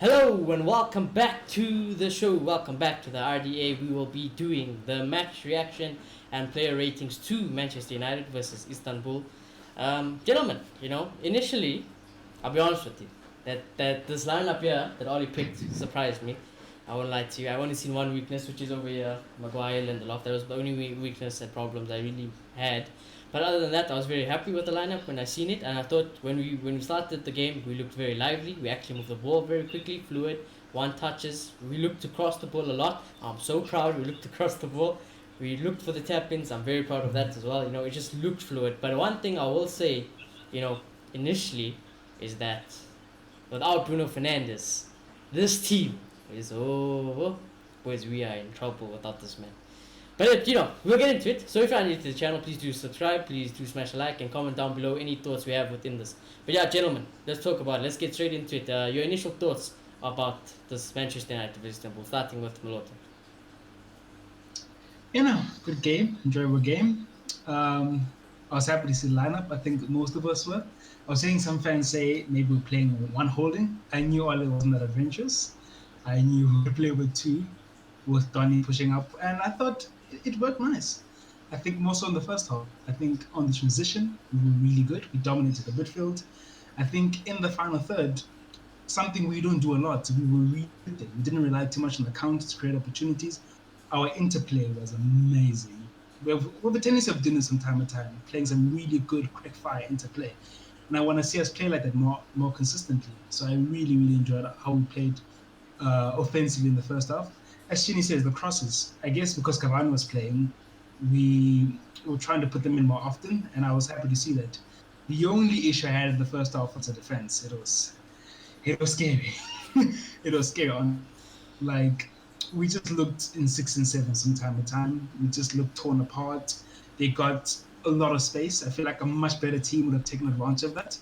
Hello and welcome back to the show. Welcome back to the RDA. We will be doing the match reaction and player ratings to Manchester United versus Istanbul. Gentlemen, initially, I'll be honest with you, that this lineup here that Ollie picked surprised me. I won't lie to you. I only seen one weakness, which is over here, Maguire and the loft. That was the only weakness and problems I really had. But other than that, I was very happy with the lineup when I seen it, and I thought when we started the game, we looked very lively. We actually moved the ball very quickly, fluid, one touches. We looked to cross the ball a lot. I'm so proud we looked to cross the ball. We looked for the tap ins. I'm very proud of that as well. It just looked fluid. But one thing I will say, you know, initially, is that without Bruno Fernandes, this team is boys, we are in trouble without this man. But we'll get into it. So if you're new to the channel, please do subscribe, please do smash a like and comment down below any thoughts we have within this. But yeah, gentlemen, let's talk about it. Let's get straight into it. Your initial thoughts about this Manchester United versus Istanbul, starting with Milota. Good game, enjoyable game. I was happy to see the lineup. I think most of us were. I was seeing some fans say maybe we're playing one holding. I knew Ole wasn't that adventurous. I knew we could play with two, with Donny pushing up, and I thought it worked nice. I think more so in the first half. I think on the transition, we were really good. We dominated the midfield. I think in the final third, something we don't do a lot, we were really good. We didn't rely too much on the counter to create opportunities. Our interplay was amazing. We have a tendency of doing this from time to time, playing some really good quick fire interplay. And I want to see us play like that more consistently. So I really, really enjoyed how we played offensively in the first half. As Chini says, the crosses, I guess because Cavani was playing, we were trying to put them in more often, and I was happy to see that. The only issue I had in the first half was the defense. It was scary. It was scary. We just looked in 6 and 7 from time to time. We just looked torn apart. They got a lot of space. I feel like a much better team would have taken advantage of that.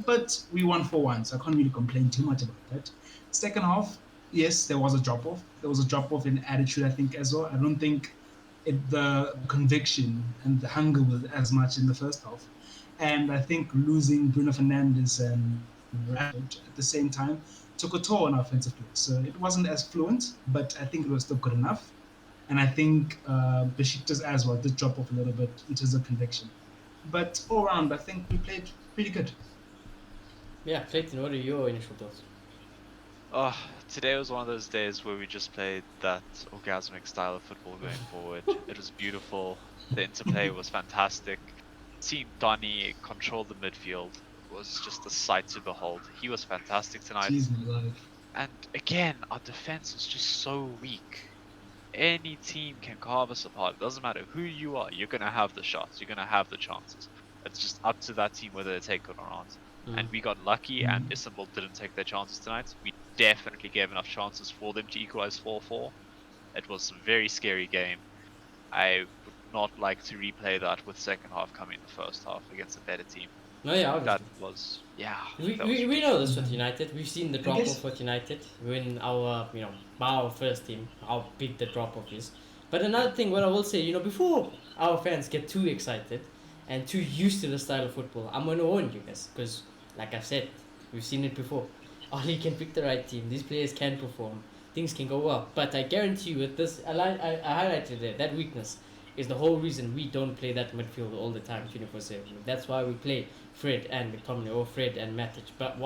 But we won 4-1, so I can't really complain too much about that. Second half, yes, there was a drop-off. There was a drop-off in attitude, I think, as well. I don't think the conviction and the hunger was as much in the first half. And I think losing Bruno Fernandes and Rashford at the same time took a toll on our offensive play. So it wasn't as fluent, but I think it was still good enough. And I think Besiktas as well did drop off a little bit in terms of conviction. But all around, I think we played pretty good. Yeah, Clayton, what are your initial thoughts? Today was one of those days where we just played that orgasmic style of football going forward. It was beautiful. The interplay was fantastic. Seeing Donny control the midfield was just a sight to behold. He was fantastic tonight. Jeez, my life. And again, our defense is just so weak. Any team can carve us apart. It doesn't matter who you are, you're going to have the shots, you're going to have the chances. It's just up to that team whether they take it or not. And we got lucky, and Istanbul didn't take their chances tonight. We definitely gave enough chances for them to equalize 4-4. It was a very scary game. I would not like to replay that with second half coming in the first half against a better team. No, yeah, obviously. That was, yeah. We know this with United. We've seen the drop off with United when our first team, how big the drop off is. But another thing, what I will say, before our fans get too excited and too used to the style of football, I'm gonna warn you guys, because like I said, we've seen it before. Oli can pick the right team. These players can perform. Things can go well. But I guarantee you, with this, I highlighted it. That weakness is the whole reason we don't play that midfield all the time, 24/7. That's why we play Fred and McTominay or Fred and Matic. But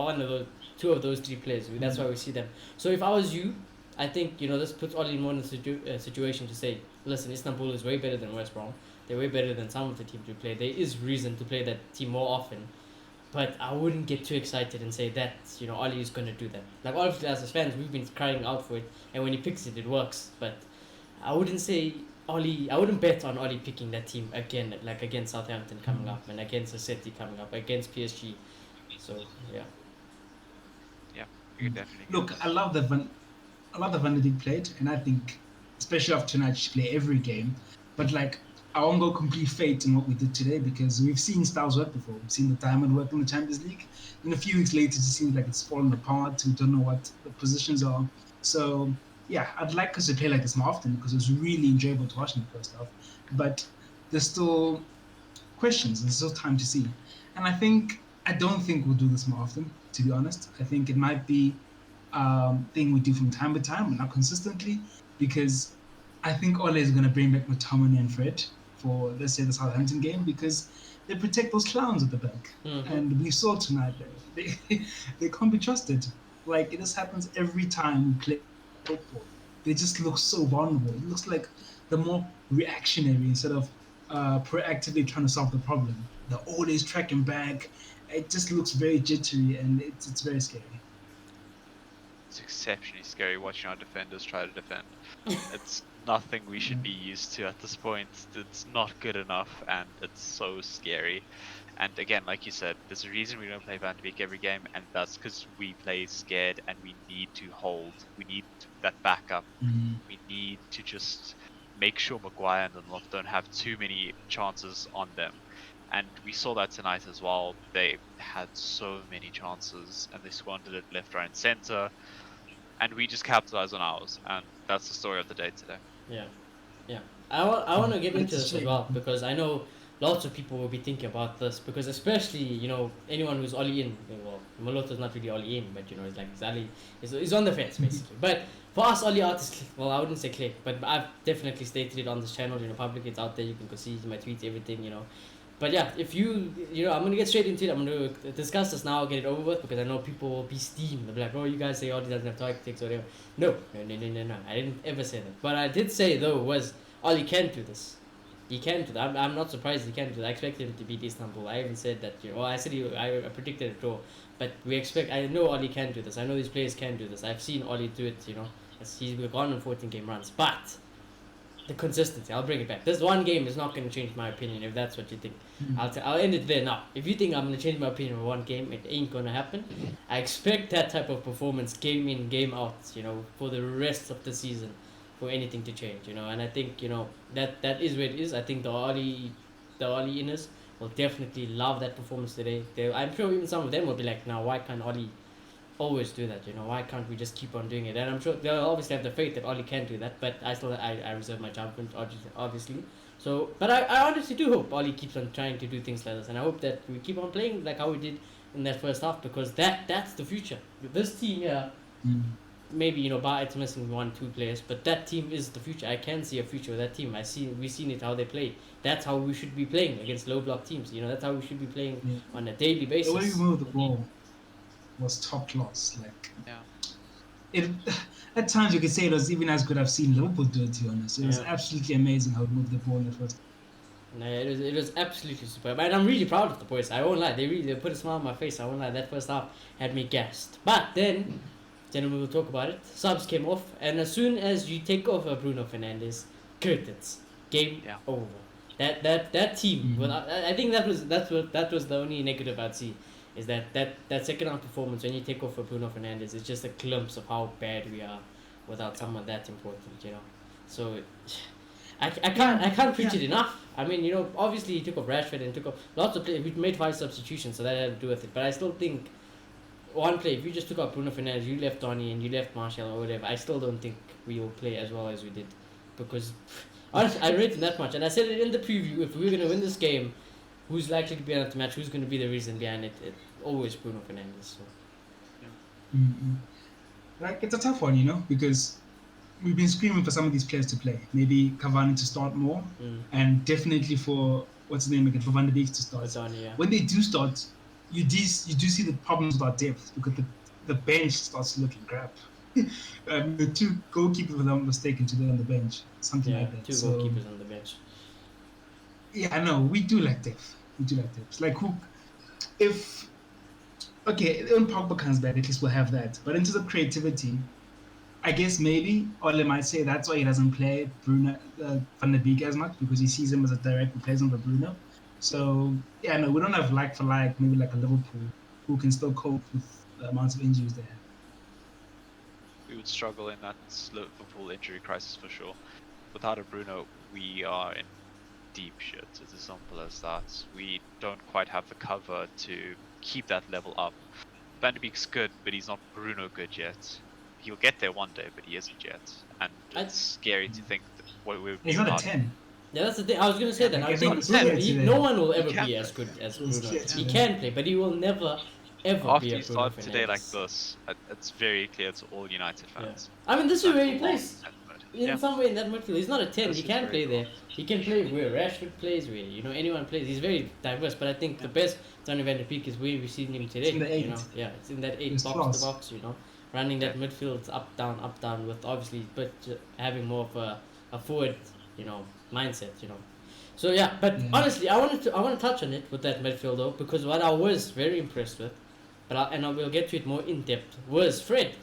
two of those three players, that's why we see them. So if I was you, I think this puts Oli in one situation to say, listen, Istanbul is way better than West Brom. They're way better than some of the teams we play. There is reason to play that team more often. But I wouldn't get too excited and say that, Oli is going to do that. Like, obviously, as fans, we've been crying out for it. And when he picks it, it works. But I wouldn't say I wouldn't bet on Oli picking that team again, like against Southampton coming up and against City coming up, against PSG. So, yeah. Yeah, you definitely. Look, I love the Van der Dijk played. And I think, especially after tonight, she play every game. But, I won't go complete fate in what we did today because we've seen styles work before. We've seen the diamond work in the Champions League. And a few weeks later, it seems like it's fallen apart. We don't know what the positions are. So, yeah, I'd like us to play like this more often because it was really enjoyable to watch in the first half. But there's still questions. There's still time to see. And I don't think we'll do this more often, to be honest. I think it might be thing we do from time to time, but not consistently, because I think Ole is going to bring back McTominay and Fred for, let's say, the Southampton game, because they protect those clowns at the back. Mm-hmm. And we saw tonight that they can't be trusted. Like, this happens every time we play football. They just look so vulnerable. It looks like they're more reactionary instead of proactively trying to solve the problem. They're always tracking back. It just looks very jittery, and it's very scary. It's exceptionally scary watching our defenders try to defend. It's nothing we should be used to at this point. It's not good enough, and it's so scary. And again, like you said, there's a reason we don't play Van de Beek every game, and that's because we play scared and we need to hold. We need that backup. We need to just make sure Maguire and Lindelof don't have too many chances on them. And we saw that tonight as well. They had so many chances and they squandered it left, right, and centre. And we just capitalized on ours. And that's the story of the day today. Yeah, yeah. I want to get into this as well, because I know lots of people will be thinking about this, because especially, you know, anyone who's Oli in, well, Moloto's not really Oli in, but, you know, it's like he's on the fence basically. But for us Oli artists, well, I wouldn't say click, but I've definitely stated it on this channel, you know, publicly, it's out there, you can go see my tweets, everything, you know. But yeah, if you know, I'm gonna get straight into it. I'm gonna discuss this now, get it over with, because I know people will be steamed. They'll be like, oh, you guys say Oli doesn't have tactics or whatever. No. I didn't ever say that. But I did say, though, was Oli can do this. He can do that. I'm not surprised he can do that. I expected him to beat Istanbul. I even said that, you know, I said I predicted a draw. But I know Oli can do this. I know these players can do this. I've seen Oli do it, you know. He's gone on 14 game runs. But the consistency, I'll bring it back. This one game is not going to change my opinion, if that's what you think. I'll end it there now. If you think I'm going to change my opinion on one game, it ain't going to happen. I expect that type of performance game in, game out, you know, for the rest of the season, for anything to change, you know. And I think, you know, that is where it is. I think the Oli inners will definitely love that performance today. I'm sure even some of them will be like, now why can't Oli always do that, you know? Why can't we just keep on doing it? And I'm sure they'll obviously have the faith that Oli can do that, but I reserve my judgment, obviously. So, but I honestly do hope Oli keeps on trying to do things like this, and I hope that we keep on playing like how we did in that first half, because that's the future. This team here, maybe, you know, bar it's missing 1-2 players, but that team is the future. I can see a future with that team. We've seen it how they play. That's how we should be playing against low block teams. You know, that's how we should be playing on a daily basis. The way we move the ball was top class. Like, it at times you could say it was even as good I've seen Liverpool do it, to be honest. It was absolutely amazing how we moved the ball in the first. No, it was absolutely superb, and I'm really proud of the boys. I won't lie, they put a smile on my face. I won't lie, that first half had me gassed. But then, gentlemen, we'll talk about it. Subs came off, and as soon as you take off Bruno Fernandes, curtains, game over. That team. Well, I think that was the only negative I'd see, is that second half performance when you take off Bruno Fernandes is just a glimpse of how bad we are without someone that important, you know. So I can't preach it enough. I mean, you know, obviously he took off Rashford and took off lots of players. We made 5 substitutions, so that had to do with it. But I still think one play, if you just took out Bruno Fernandes, you left Donny and you left Martial or whatever, I still don't think we will play as well as we did, because honestly, I rate him that much, and I said it in the preview. If we're gonna win this game, who's likely to be out of the match? Who's going to be the reason behind it? Always Bruno Fernandes. So. Like, it's a tough one, you know, because we've been screaming for some of these players to play. Maybe Cavani to start more, and definitely for what's his name again, for Van de Beek to start. When they do start, you do see the problems with our depth, because the bench starts looking crap. The 2 goalkeepers, if I'm not mistaken, today on the bench, something like that. 2 goalkeepers on the bench. Yeah, I know. We do like depth. Like, who, if, okay, when Pogba comes back, at least we'll have that. But in terms of creativity, I guess maybe Ole might say that's why he doesn't play Bruno Van de Beek as much, because he sees him as a direct replacement for Bruno. So, yeah, no, we don't have like for like, maybe like a Liverpool who can still cope with the amounts of injuries they have. We would struggle in that Liverpool injury crisis for sure. Without a Bruno, we are in deep shit. It's as simple as that. We don't quite have the cover to keep that level up. Van de Beek's good, but he's not Bruno good yet. He'll get there one day, but he isn't yet. And it's scary to think that we're he's not a 10. Yeah, that's the thing. I was gonna say that. I think no one will ever be as good as Bruno. He can play, but he will never ever be After a you Bruno start today like Fernandes. this, it's very clear to all United Yeah. fans. I mean, this is where he Sancho plays. wants that mode. In Yeah, some way in that midfield. He's not a 10. this He is can very play cool. there. He can play where Rashford plays, where anyone plays. He's very diverse. But I think the best Donny van de Beek is where we've seen him today. in the eight. Yeah, it's in that eight It's box class. to box. Running that midfield up down with obviously, but having more of a forward, mindset. So yeah, but Yeah. honestly, I want to touch on it with that midfield though, because what I was very impressed with, and I will get to it more in depth, was Fred.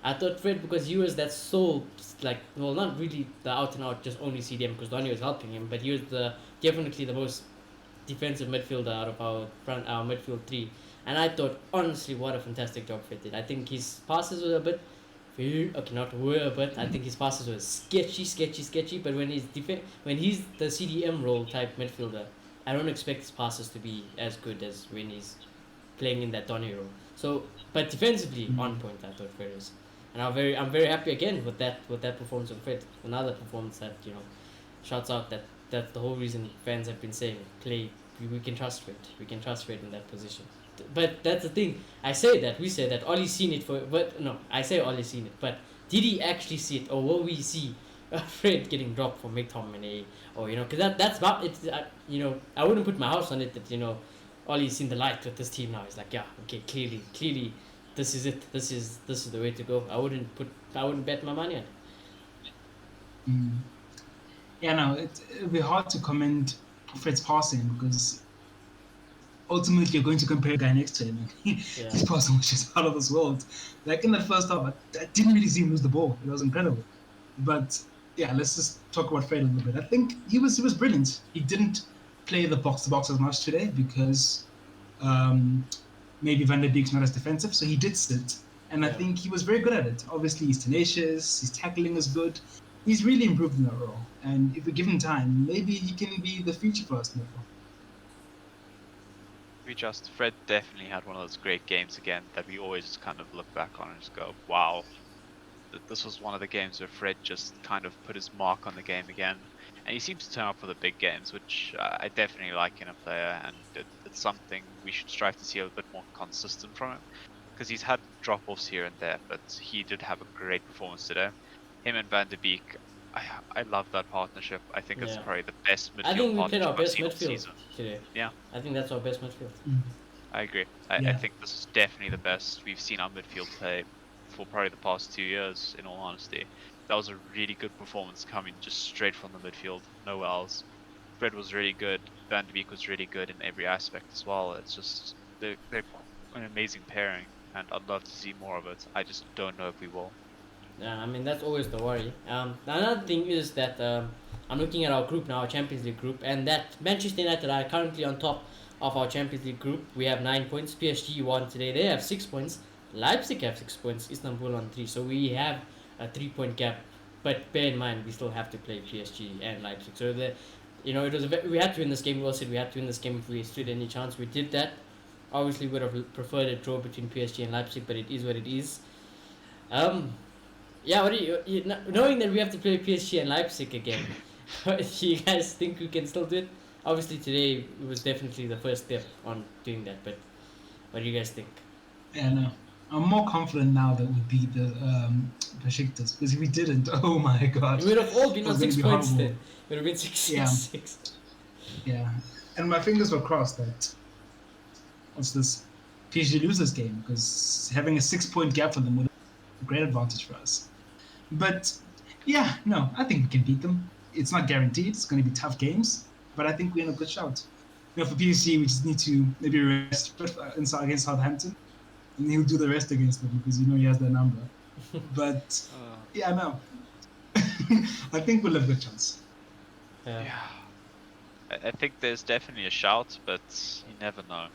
I thought Fred, because he was that sole, not really the out and out just only CDM, because Donny was helping him, but he was definitely the most defensive midfielder out of our midfield three. And I thought, honestly, what a fantastic job Fred did. I think his passes were a bit, I think his passes were sketchy. But when he's the CDM role type midfielder, I don't expect his passes to be as good as when he's playing in that Donny role. So, but defensively on point, I thought Fred was, and I'm very happy again with that performance of Fred. Another performance that shouts out that that's the whole reason fans have been saying we can trust Fred. We can trust Fred in that position. But that's the thing. We say that Ollie's seen it but no, I say Ollie's seen it. But did he actually see it, or will we see Fred getting dropped for McTominay, or because that's about it. I wouldn't put my house on it that Ollie's seen the light with this team now. He's like, yeah, okay, clearly, this is it. This is the way to go. I wouldn't bet my money on it. Mm. Yeah, no, it'll be hard to comment Fred's passing because ultimately you're going to compare the guy next to him. His passing was just out of this world. Like in the first half, I didn't really see him lose the ball. It was incredible. But yeah, let's just talk about Fred a little bit. I think he was brilliant. He didn't play the box to box as much today because maybe Van der Beek's not as defensive, so he did sit. And I think he was very good at it. Obviously, he's tenacious, his tackling is good. He's really improved in that role. And if we give him time, maybe he can be the future for us. Fred definitely had one of those great games again that we always just kind of look back on and just go, wow. This was one of the games where Fred just kind of put his mark on the game again. And he seems to turn up for the big games, which I definitely like in a player, and it's something we should strive to see a bit more consistent from him. Because he's had drop-offs here and there, but he did have a great performance today. Him and Van der Beek, I love that partnership. I think it's probably the best midfield I think we played partnership our I've best seen all midfield season. today. Yeah. I think that's our best midfield. I agree. I think this is definitely the best we've seen our midfield play for probably the past 2 years, in all honesty. That was a really good performance coming just straight from the midfield, nowhere else. Fred was really good, Van de Beek was really good in every aspect as well. It's just, they're an amazing pairing, and I'd love to see more of it. I just don't know if we will. Yeah, I mean, that's always the worry. Another thing is that I'm looking at our group now, our Champions League group, and that Manchester United are currently on top of our Champions League group. We have 9 points. PSG won today. They have 6 points. Leipzig have 6 points. Istanbul on 3. So we have a 3-point gap. But bear in mind, we still have to play PSG and Leipzig. So we had to win this game. We all said we had to win this game if we stood any chance. We did that. Obviously, would have preferred a draw between PSG and Leipzig, but it is what it is. Yeah, what do you knowing that we have to play PSG and Leipzig again? Do you guys think we can still do it? Obviously, today was definitely the first step on doing that. But what do you guys think? Yeah, no. I'm more confident now that we beat the Besiktas, because if we didn't, oh my god. It would have all been on 6 points then. It would have been 6. Yeah. And my fingers were crossed that PSG lose this game, because having a 6-point gap for them would be a great advantage for us. But yeah, no, I think we can beat them. It's not guaranteed. It's going to be tough games, but I think we're in a good shout. For PSG, we just need to maybe rest against Southampton, and he'll do the rest against them because he has their number. But yeah, no, I think we'll have a good chance. Yeah, I think there's definitely a shout, but you never know.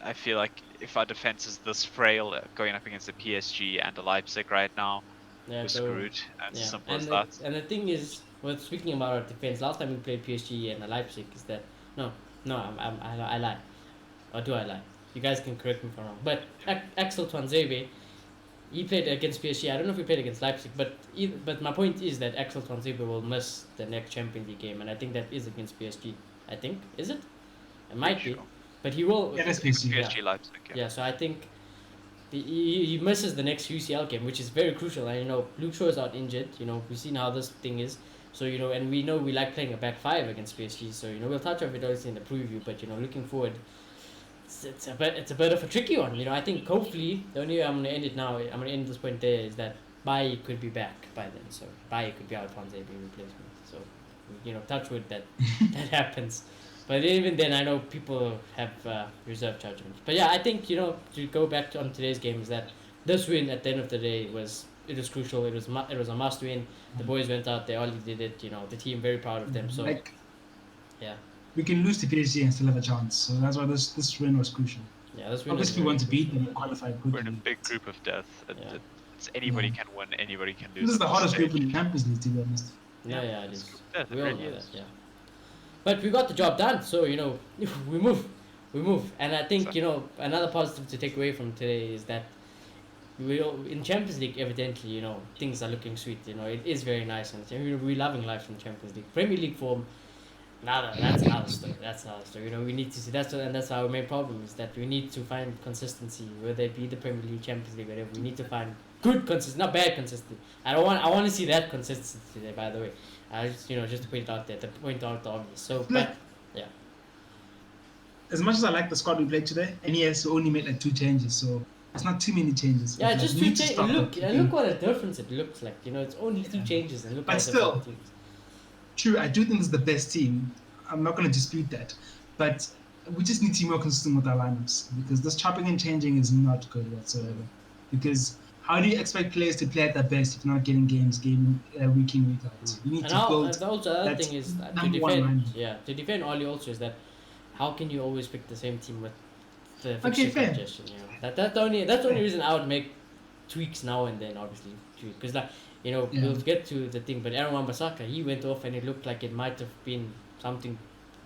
I feel like if our defense is this frail, going up against the PSG and the Leipzig right now, we're screwed. As simple as that. And the thing is, speaking about our defense, last time we played PSG and Leipzig, is that I lie, or do I lie? You guys can correct me if I'm wrong. But Axel Tuanzebe, he played against PSG. I don't know if he played against Leipzig, but my point is that Axel Tuanzebe will miss the next Champions League game, and I think that is against PSG. I think, is it? It might be. but he will. Yeah, that's PSG. PSG Leipzig. Yeah, so I think he misses the next UCL game, which is very crucial. And Luke Shaw is out injured. We've seen how this thing is. So and we know we like playing a back five against PSG. So we'll touch on it obviously in the preview. But looking forward, it's a bit of a tricky one. I think hopefully the only way I'm gonna end it now. I'm gonna end this point there is that Bailly could be back by then. So Bailly could be Alphonse be replacement. So touch wood that that happens. But even then, I know people have reserved judgment. But yeah, I think to go back on today's game is that this win at the end of the day was crucial. It was a must win. The boys went out there, all did it. The team very proud of them. So yeah, we can lose to PSG and still have a chance. So that's why this win was crucial. Yeah, this win. Obviously, we want to beat them and qualify quickly. We're in a big group of death. It's anybody can win, anybody can lose. This is the hardest group in the Champions League, to be honest. Yeah, it is. Death, We all really know is. that. Yeah. But we got the job done, so we move, and I think another positive to take away from today is that in Champions League evidently things are looking sweet. It is very nice, and we're loving life in Champions League. Premier League form, that's another story. That's another story. We need to see that's our main problem is that we need to find consistency, whether it be the Premier League, Champions League, whatever. We need to find good consistency, not bad consistency. I want to see that consistency today. By the way. Just to point out the obvious. So, but yeah. As much as I like the squad we played today, and he has only made like 2 changes, so it's not too many changes. Yeah, But, just we 2 need to changes. stop Look, that. look what a difference it looks like. It's only 2 changes, and look But at still, the teams. True, I do think this is the best team. I'm not going to dispute that, but we just need to be more consistent with our lineups because this chopping and changing is not good whatsoever. Because how do you expect players to play at their best if you're not getting games week in, week out? You need to build. And also, the other thing is to defend. Yeah, to defend Oli also is that how can you always pick the same team with the fixture congestion? That's the only reason I would make tweaks now and then, obviously, because we'll get to the thing. But Aaron Wan-Bissaka, he went off and it looked like it might have been something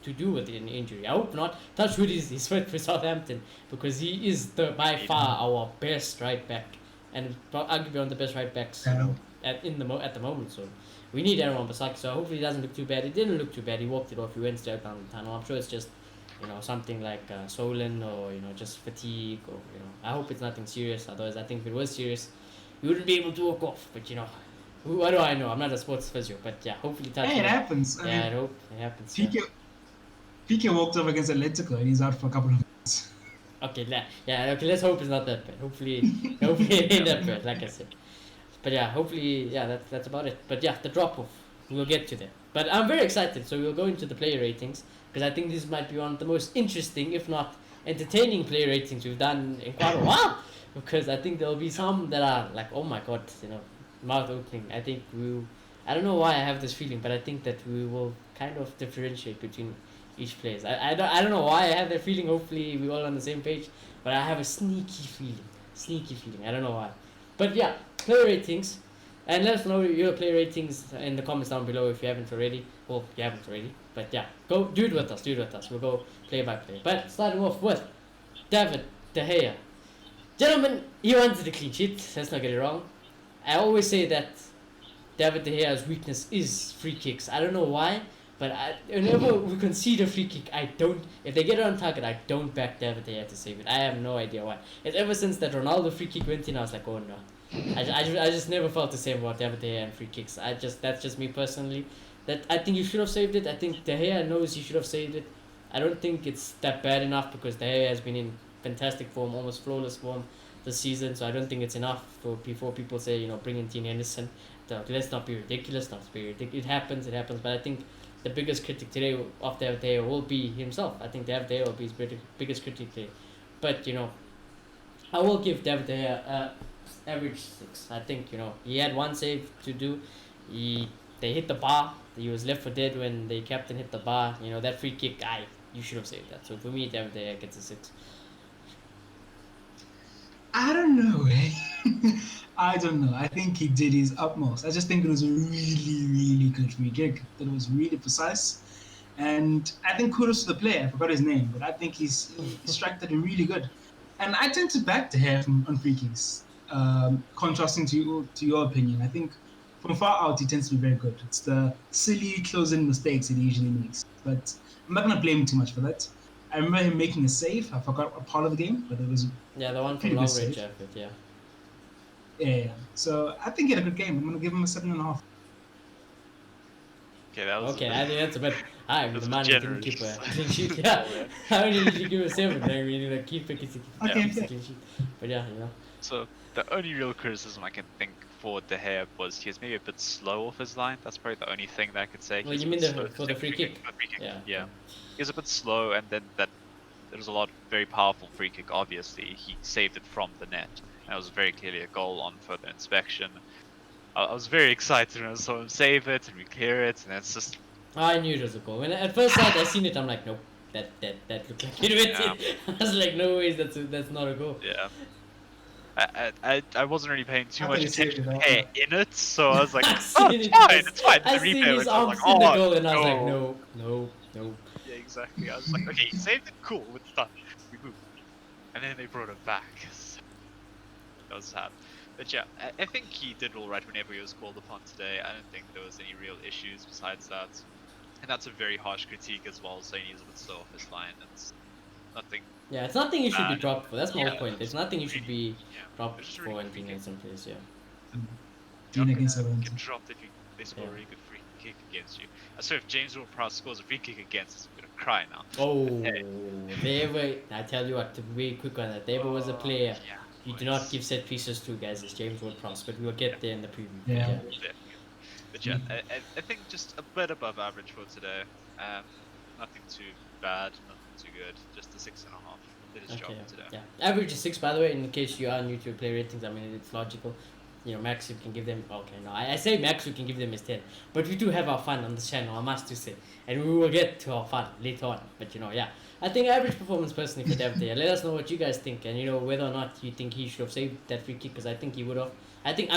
to do with an injury. I hope not. Touch wood is he's fit for Southampton because he is by far our best right back. And arguably one of the best right backs at the moment. So we need Aaron Wan-Bissaka. So hopefully it doesn't look too bad. It didn't look too bad. He walked it off. He went straight down the tunnel. I'm sure it's just something like swollen or just fatigue or I hope it's nothing serious. Otherwise, I think if it was serious, he wouldn't be able to walk off. But what do I know? I'm not a sports physio. But yeah, hopefully it happens. I hope it happens. Piqué walked off against Atletico and he's out for a couple of months. Okay, let's hope it's not that bad. Hopefully it ain't that bad, like I said. But yeah, hopefully, that's about it. But yeah, the drop-off, we'll get to that. But I'm very excited, so we'll go into the player ratings, because I think this might be one of the most interesting, if not entertaining player ratings we've done in quite a while. Because I think there'll be some that are like, oh my god, mouth-opening. I think I don't know why I have this feeling, but I think that we will kind of differentiate between each plays. I don't know why I have that feeling. Hopefully we're all on the same page, but I have a sneaky feeling. I don't know why, but yeah, player ratings, and let us know your player ratings in the comments down below if you haven't already. Well, you haven't already, but yeah, go do it with us. We'll go player by player. But starting off with David De Gea, gentlemen, he wanted the clean sheet. Let's not get it wrong. I always say that David De Gea's weakness is free kicks. I don't know why. But whenever we concede a free kick, if they get it on target, I don't back David De Gea to save it. I have no idea why. It's ever since that Ronaldo free kick went in, I was like, oh no. I just never felt the same about David De Gea and free kicks. That's just me personally. That I think you should have saved it. I think De Gea knows he should have saved it. I don't think it's that bad enough because De Gea has been in fantastic form, almost flawless form this season. So I don't think it's enough before people say, bring in Dean Henderson. Let's not be ridiculous. It happens. But I think the biggest critic today of David De Gea will be himself. I think David De Gea will be his biggest critic today. But, I will give David De Gea average 6. I think, he had one save to do. They hit the bar. He was left for dead when the captain hit the bar. That free kick, you should have saved that. So for me, David De Gea gets a 6. I don't know. I don't know. I think he did his utmost. I just think it was a really, really good free kick. That was really precise. And I think kudos to the player. I forgot his name, but I think he struck that really good. And I tend to back De Gea on free kicks. Contrasting to your opinion, I think from far out he tends to be very good. It's the silly closing mistakes that he usually makes. But I'm not going to blame him too much for that. I remember him making a save. I forgot a part of the game, but it was Yeah, the one from pretty long good range save. effort. Yeah. Yeah. So I think he had a good game. I'm gonna give him a 7.5. Okay, that was Okay, a I bit, think that's a bit high. that's The a man bit didn't keep a generous. clean sheet. Yeah, I only usually give a 7. I mean, like keep it, keeps Okay, a okay. clean sheet. But yeah, you know. So the only real criticism I can think for De Gea was he was maybe a bit slow off his line. That's probably the only thing that I could say. Well, He's you a mean bit slow to for the take free kick? the free kick. Yeah. Yeah, Okay. he was a bit slow, and then that there was a lot very powerful free kick. Obviously, he saved it from the net, and it was very clearly a goal on further inspection. I was very excited when I saw him save it and we clear it, and it's just I knew it was a goal. When at first sight I seen it, I'm like, nope, that looked like it went yeah, in. I was like, no ways, that's not a goal. yeah. I wasn't really paying too I much think he saved attention it to all. hair in it, so I was like, I oh, seen it's it. fine, it's fine. I The seen replay his went, I was like, arms in the oh goal, and I was like, no. no. Yeah, exactly. I was like, okay, he saved it, cool, it's done. We moved. And then they brought it back. So that was sad. But yeah, I think he did all right whenever he was called upon today. I don't think there was any real issues besides that. And that's a very harsh critique as well, saying he's a bit slow off his line. It's nothing Yeah, it's nothing you should be bad. dropped for. That's my whole Yeah, point. It's nothing you should be Yeah, dropped it's just a for really in good free being in kick. some place. Yeah. Dean against Get Southampton. dropped if they score Yeah. a really good free kick against you. So if James Ward-Prowse scores a free kick against us, I'm gonna cry now. Oh, Hey. there were. I tell you what, to be quick on that. There was a player Yeah, you do not give set pieces to, guys. It's James Ward-Prowse, but we'll get there in the preview. Yeah. Definitely. But yeah, I think just a bit above average for today. Nothing too bad, nothing too good. Just a 6.5. Did his job today. Yeah. Average is 6, by the way, in case you are new to player ratings. I mean, it's logical. You know, max you can give them. Okay, no, I say max you can give them is 10. But we do have our fun on this channel, I must to say. And we will get to our fun later on. But, you know, yeah. I think average performance personally for David De Gea. Let us know what you guys think. And, you know, whether or not you think he should have saved that free kick. Because I think he would have. I think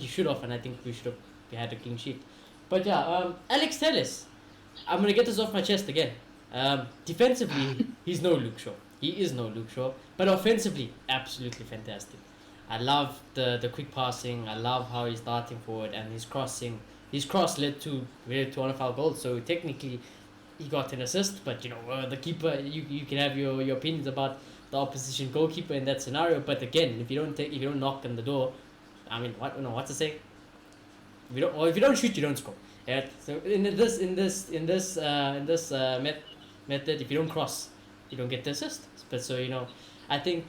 he should have. And I think we should have had a clean sheet. But, yeah, Alex Telles. I'm going to get this off my chest again. Defensively, he's no Luke Shaw. He is no Luke Shaw. But offensively, absolutely fantastic. I love the quick passing. I love how he's darting forward and his crossing. His cross led to one of our goals. So technically, he got an assist. But you know, the keeper. You can have your opinions about the opposition goalkeeper in that scenario. But again, if you don't knock on the door, I mean, what's the saying? If you don't shoot, you don't score. Yeah. So in this method, if you don't cross, you don't get the assist. But so you know, I think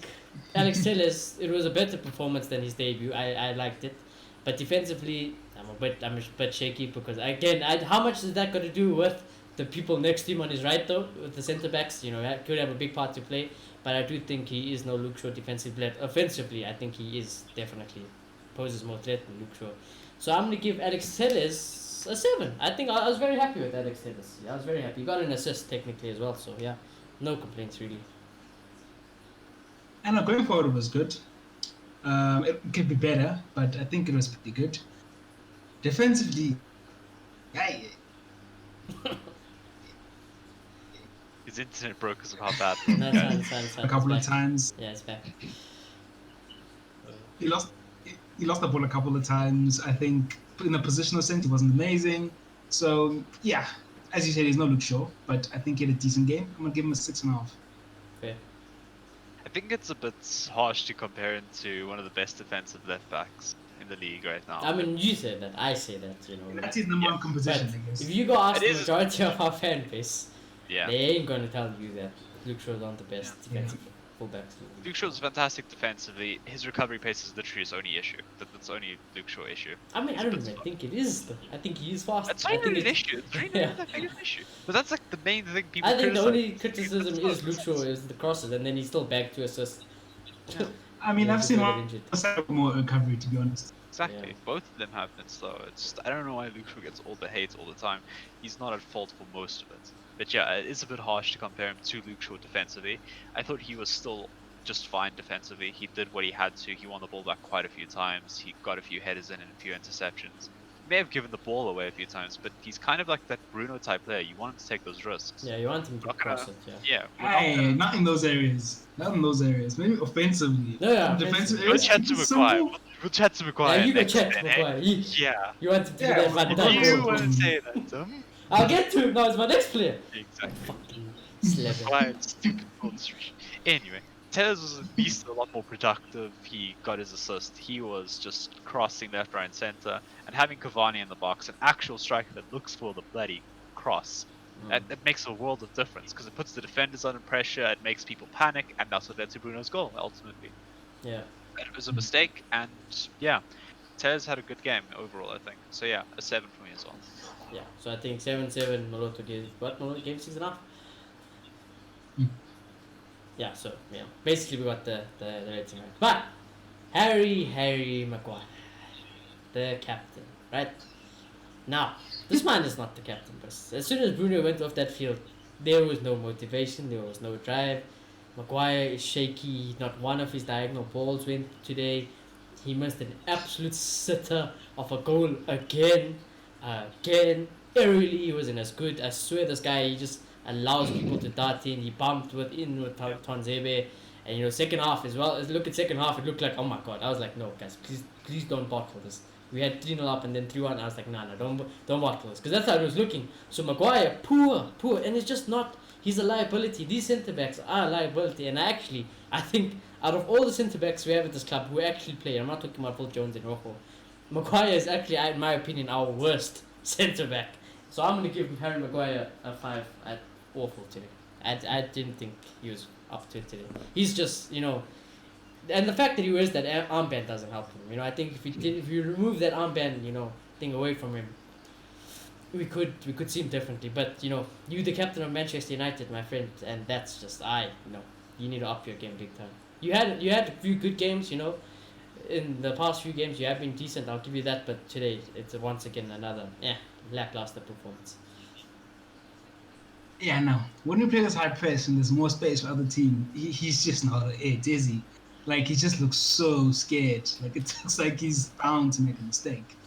Alex Telles, it was a better performance than his debut. I liked it, but defensively, I'm a bit shaky because again, how much is that got to do with the people next to him on his right though, with the centre backs? You know, that could have a big part to play. But I do think he is no Luke Shaw defensively. Offensively, I think he is definitely poses more threat than Luke Shaw. So I'm gonna give Alex Telles a 7. I think I was very happy with Alex Telles. Yeah, I was very happy. He got an assist technically as well. So yeah, no complaints really. And going forward, it was good. It could be better, but I think it was pretty good. Defensively, His internet broke because of how bad. No, it's a couple of back. times. Yeah, it's back. He lost the ball a couple of times. I think in a positional sense, he wasn't amazing. So yeah, as you said, he's no Luke Shaw, but I think he had a decent game. I'm gonna give him a 6.5. Fair. I think it's a bit harsh to compare him to one of the best defensive left backs in the league right now. I mean, you said that. I say that. You know. That's his number one composition, But I guess. if you go ask It the is- majority of our fan base, Yeah. they ain't gonna tell you that Luke Shaw's not the best Yeah. defensive fullbacks. Luke Shaw's fantastic defensively. His recovery pace is literally his only issue. That's only Luke Shaw issue. I mean, I He's don't a bit even think it is. Though. I think he is fast. It's I not think really an it's- issue. It's really Yeah. not that big of an issue. But that's like the main thing people I think the criticize. only criticism is Luke Shaw is the crosses, and then he's still back to assist. Yeah. I mean, Yeah, I've he's seen a bit one injured. side more recovery, to be honest. Exactly. Yeah. Both of them have been slow. It's just, I don't know why Luke Shaw gets all the hate all the time. He's not at fault for most of it. But yeah, it is a bit harsh to compare him to Luke Shaw defensively. I thought he was still just fine defensively. He did what he had to. He won the ball back quite a few times. He got a few headers in and a few interceptions. He may have given the ball away a few times, but he's kind of like that Bruno type player. You want him to take those risks. Yeah, you want him to Not cross gonna- it. Yeah. Yeah. we're not Hey, gonna- not in those areas. Not in those areas. Maybe offensively. No, yeah, Defensive offensively. We'll areas. chat to simple. McGuire. We'll chat to McGuire. Yeah, you go next check then, for eh? Maguire. You Yeah. want him to Yeah, do that Van well, Dijk you You goal. want to say that, Tom? I'll get to it. No, it's my next player. Exactly. Fucking Slevin. Quiet, stupid goal distribution. Anyway, Tellez was at least a lot more productive. He got his assist. He was just crossing left, right, and center, and having Cavani in the box, an actual striker that looks for the bloody cross. That makes a world of difference because it puts the defenders under pressure. It makes people panic, and that's what led to Bruno's goal ultimately. Yeah. It was a mistake, and yeah, Tellez had a good game overall, I think. So yeah, a 7 for me as well. Yeah. So I think 7-7. Moloto gave what? Moloto gave 6.5. Mm. Yeah. So basically we got the rating right. But Harry Maguire, the captain, right? Now this man is not the captain, but as soon as Bruno went off that field, there was no motivation, there was no drive. Maguire is shaky. Not one of his diagonal balls went today. He missed an absolute sitter of a goal again. Eerily, he wasn't as good. I swear this guy, he just allows people to dart in. He bumped with Tonzebe. And second half as well. Look at second half, it looked like, oh my god. I was like, no guys, please don't bottle this. We had 3-0 up and then 3-1. I was like, nah, don't bottle this. Because that's how it was looking. So Maguire, poor. And it's just not, he's a liability. These centre backs are a liability. And I think out of all the centre backs we have at this club who actually play, I'm not talking about Phil Jones and Rojo, Maguire is actually, in my opinion, our worst centre back. So I'm going to give Harry Maguire a 5 at awful today. I didn't think he was up to it today. He's just, and the fact that he wears that armband doesn't help him. I think if you remove that armband, thing away from him, we could see him differently. But you the captain of Manchester United, my friend, and that's just you need to up your game big time. You had a few good games, in the past few games you have been decent. I'll give you that. But today it's once again another lackluster performance. Yeah, no. When we play this high press and there's more space for other team, he's just not it, is he? Like, he just looks so scared. Like, it looks like he's bound to make a mistake.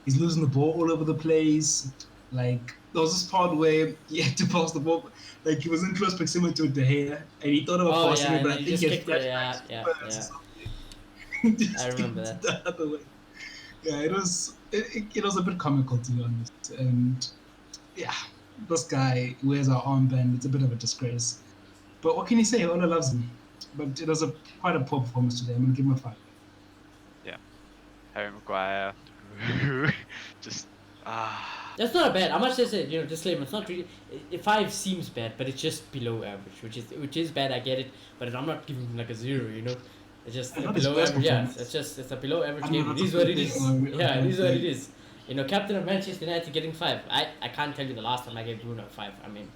He's losing the ball all over the place. Like, there was this part where he had to pass the ball. Like, he was in close proximity with De Gea, and he thought about passing it, but I think he had flashbacks. I remember that. The other way. Yeah, it was a bit comical, to be honest. And, yeah, this guy wears our armband. It's a bit of a disgrace. But what can you say? Ola loves him. But it was quite a poor performance today. I'm going to give him a 5. Yeah. Harry Maguire. Just, That's not a bad. I must just say, disclaimer. It's not really. 5 seems bad, but it's just below average, which is bad. I get it, but I'm not giving him like a 0. It's just below average. Yeah, it's a below average game. It is what it is. Yeah, it is what it is. Captain of Manchester United getting 5. I can't tell you the last time I gave Bruno a 5. I mean,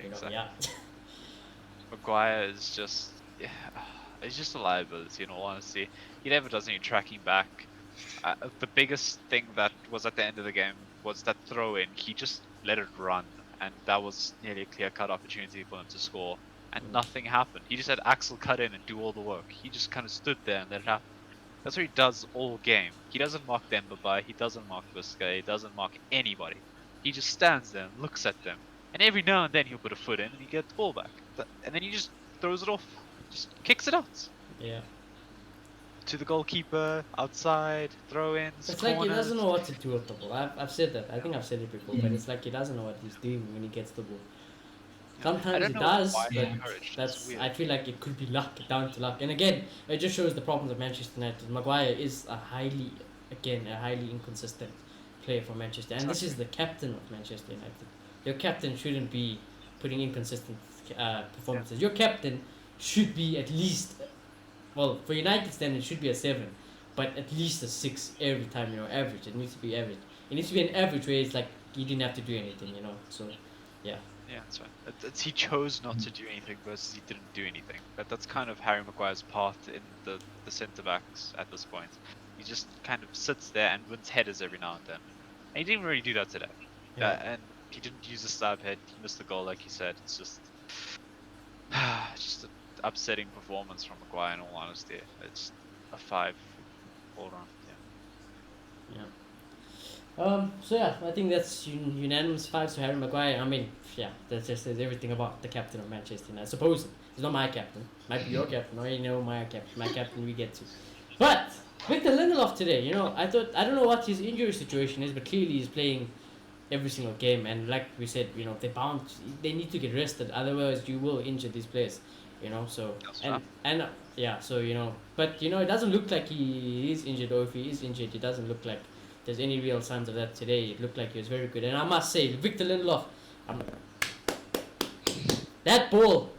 exactly. Maguire is just, he's just a liability in all honesty. He never does any tracking back. The biggest thing that was at the end of the game was that throw in. He just let it run, and that was nearly a clear-cut opportunity for him to score, and nothing happened. He just had Axel cut in and do all the work. He just kind of stood there and let it happen. That's what he does all game. He doesn't mark Dembaba, he doesn't mark Busquets, he doesn't mark anybody. He just stands there and looks at them, and every now and then he'll put a foot in and he gets the ball back. And then he just throws it off, just kicks it out. Yeah. To the goalkeeper, outside, throw-ins, It's corners. like he doesn't know what to do with the ball. I've said that. I think I've said it before, but it's like he doesn't know what he's doing when he gets the ball. Sometimes he does, but I feel like it could be luck, down to luck. And again, it just shows the problems of Manchester United. Maguire is a highly inconsistent player for Manchester, and this is the captain of Manchester United. Your captain shouldn't be putting inconsistent performances. Your captain should be at least, well, for United standards, it should be a 7, but at least a 6 every time. Average. It needs to be average. It needs to be an average where it's like he didn't have to do anything. So yeah. Yeah, that's right. He chose not to do anything versus he didn't do anything. That's kind of Harry Maguire's part in the centre backs at this point. He just kind of sits there and wins headers every now and then. And he didn't really do that today. Yeah. And he didn't use a stab head. He missed the goal, like you said. It's just an upsetting performance from Maguire. In all honesty, it's a 5 all round. Yeah. So yeah, I think that's unanimous 5 to Harry Maguire. I mean, yeah, that just says everything about the captain of Manchester United. I suppose he's not my captain. Might be your captain, or my captain. My captain we get to. But Victor Lindelof today, I don't know what his injury situation is, but clearly he's playing every single game. And like we said, they need to get rested, otherwise you will injure these players. So That's and right. and yeah, so but it doesn't look like he is injured, or if he is injured, it doesn't look like there's any real signs of that today. It looked like he was very good, and I must say, Victor Lindelof, um, that ball